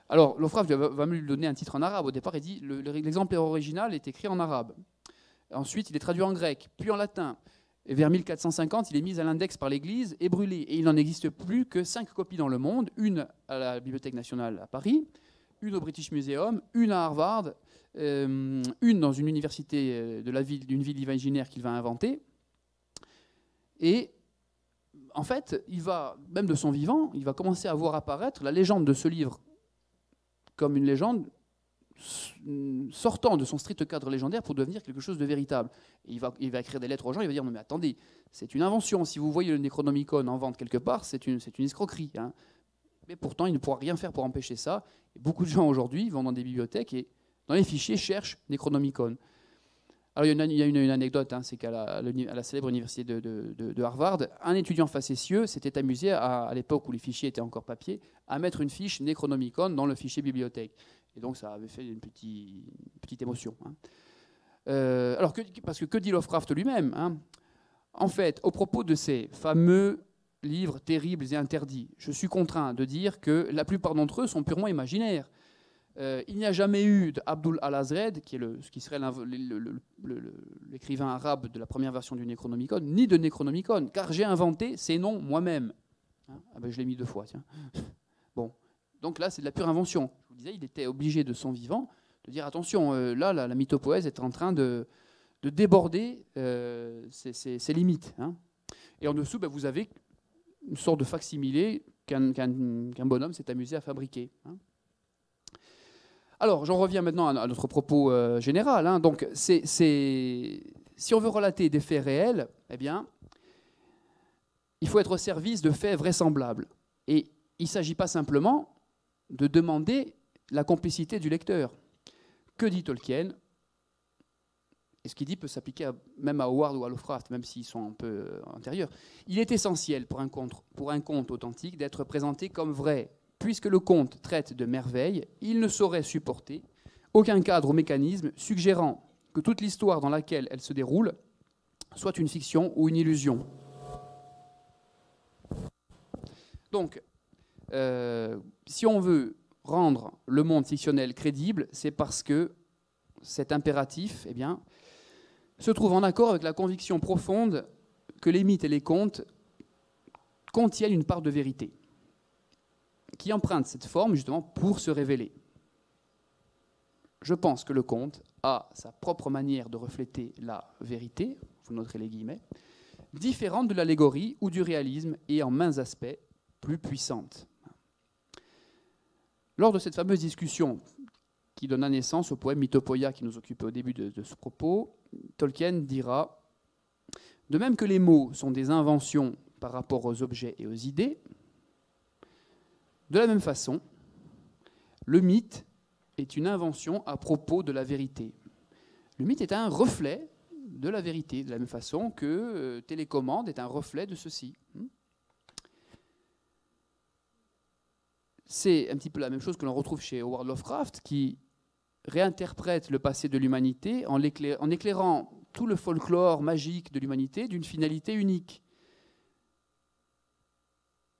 Alors, Lovecraft va lui donner un titre en arabe. Au départ, il dit l'exemplaire original est écrit en arabe. Ensuite, il est traduit en grec, puis en latin. Et vers 1450, il est mis à l'index par l'Église et brûlé. Et il n'en existe plus que 5 copies dans le monde, une à la Bibliothèque nationale à Paris, une au British Museum, une à Harvard, une dans une université d'une ville imaginaire qu'il va inventer. Et en fait, il va, même de son vivant, il va commencer à voir apparaître la légende de ce livre comme une légende sortant de son strict cadre légendaire pour devenir quelque chose de véritable. Et il va écrire des lettres aux gens, il va dire « Non mais attendez, c'est une invention, si vous voyez le Necronomicon en vente quelque part, c'est une escroquerie. Hein. » Mais pourtant, il ne pourra rien faire pour empêcher ça. Et beaucoup de gens aujourd'hui vont dans des bibliothèques et dans les fichiers cherchent Necronomicon. Alors il y a une anecdote, hein, c'est qu'à la célèbre université de Harvard, un étudiant facétieux s'était amusé, à l'époque où les fichiers étaient encore papier, à mettre une fiche Necronomicon dans le fichier bibliothèque. Et donc ça avait fait une petite émotion. Hein. Parce que dit Lovecraft lui-même, hein, en fait, au propos de ces fameux livres terribles et interdits, je suis contraint de dire que la plupart d'entre eux sont purement imaginaires. Il n'y a jamais eu d'Abdul al-Azred, ce qui serait l'écrivain arabe de la première version du Necronomicon, ni de Necronomicon, car j'ai inventé ces noms moi-même. Hein, ah ben je l'ai mis 2 fois, tiens. Bon, donc là, c'est de la pure invention. Je vous disais, il était obligé de son vivant de dire attention, là, la mythopoèse est en train de déborder ses limites. Hein. Et en dessous, ben, vous avez une sorte de facsimilé qu'un bonhomme s'est amusé à fabriquer. Hein. Alors, j'en reviens maintenant à notre propos général. Hein. Donc, si on veut relater des faits réels, eh bien, il faut être au service de faits vraisemblables. Et il ne s'agit pas simplement de demander la complicité du lecteur. Que dit Tolkien? Et ce qu'il dit peut s'appliquer même à Howard ou à Lovecraft, même s'ils sont un peu antérieurs. Il est essentiel pour un conte authentique d'être présenté comme vrai. Puisque le conte traite de merveilles, il ne saurait supporter aucun cadre ou mécanisme suggérant que toute l'histoire dans laquelle elle se déroule soit une fiction ou une illusion. Donc, si on veut rendre le monde fictionnel crédible, c'est parce que cet impératif, eh bien, se trouve en accord avec la conviction profonde que les mythes et les contes contiennent une part de vérité, qui emprunte cette forme justement pour se révéler. Je pense que le conte a sa propre manière de refléter la vérité, vous noterez les guillemets, différente de l'allégorie ou du réalisme et en maints aspects plus puissante. Lors de cette fameuse discussion qui donna naissance au poème Mythopoeia qui nous occupait au début de ce propos, Tolkien dira « De même que les mots sont des inventions par rapport aux objets et aux idées, de la même façon, le mythe est une invention à propos de la vérité. Le mythe est un reflet de la vérité, de la même façon que télécommande est un reflet de ceci. » C'est un petit peu la même chose que l'on retrouve chez Howard Lovecraft, qui réinterprète le passé de l'humanité en éclairant tout le folklore magique de l'humanité d'une finalité unique.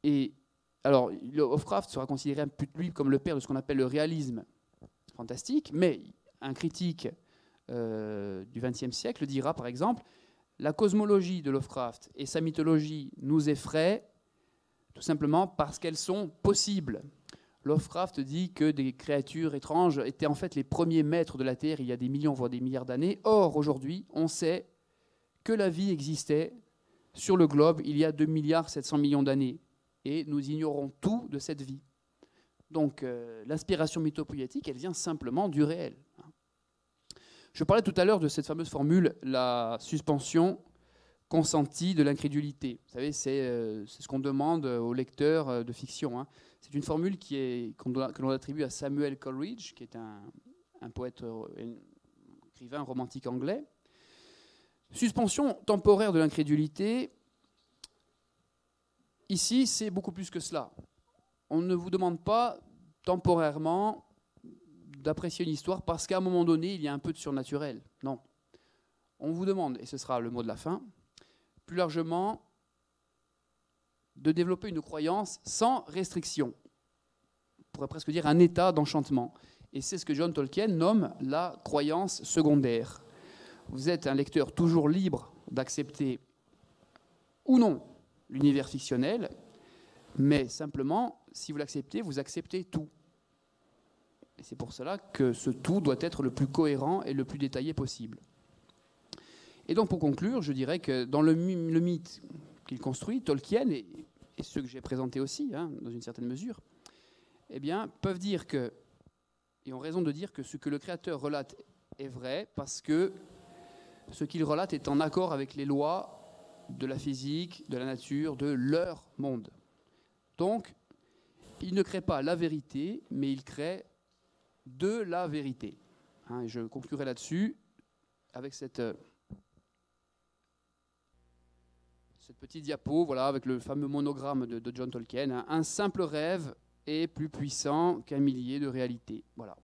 Et alors, Lovecraft sera considéré un peu, lui, comme le père de ce qu'on appelle le réalisme fantastique, mais un critique du XXe siècle dira, par exemple, la cosmologie de Lovecraft et sa mythologie nous effraient tout simplement parce qu'elles sont possibles. Lovecraft dit que des créatures étranges étaient en fait les premiers maîtres de la Terre il y a des millions, voire des milliards d'années. Or, aujourd'hui, on sait que la vie existait sur le globe il y a 2,7 milliards d'années. Et nous ignorons tout de cette vie. Donc, l'inspiration mythopoétique, elle vient simplement du réel. Je parlais tout à l'heure de cette fameuse formule, la suspension consentie de l'incrédulité. Vous savez, c'est ce qu'on demande aux lecteurs de fiction. Hein. C'est une formule que l'on attribue à Samuel Coleridge, qui est un poète, écrivain romantique anglais. Suspension temporaire de l'incrédulité. Ici, c'est beaucoup plus que cela. On ne vous demande pas temporairement d'apprécier une histoire parce qu'à un moment donné, il y a un peu de surnaturel. Non. on vous demande, et ce sera le mot de la fin, plus largement, de développer une croyance sans restriction. On pourrait presque dire un état d'enchantement. Et c'est ce que John Tolkien nomme la croyance secondaire. Vous êtes un lecteur toujours libre d'accepter ou non l'univers fictionnel, mais simplement, si vous l'acceptez, vous acceptez tout. Et c'est pour cela que ce tout doit être le plus cohérent et le plus détaillé possible. Et donc, pour conclure, je dirais que dans le mythe qu'il construit, Tolkien, et ceux que j'ai présentés aussi, dans une certaine mesure, eh bien, peuvent dire que, et ont raison de dire que ce que le créateur relate est vrai, parce que ce qu'il relate est en accord avec les lois de la physique, de la nature, de leur monde. Donc, il ne crée pas la vérité, mais il crée de la vérité. Et je conclurai là-dessus avec cette petite diapo, voilà, avec le fameux monogramme de John Tolkien. Un simple rêve est plus puissant qu'un millier de réalités. Voilà.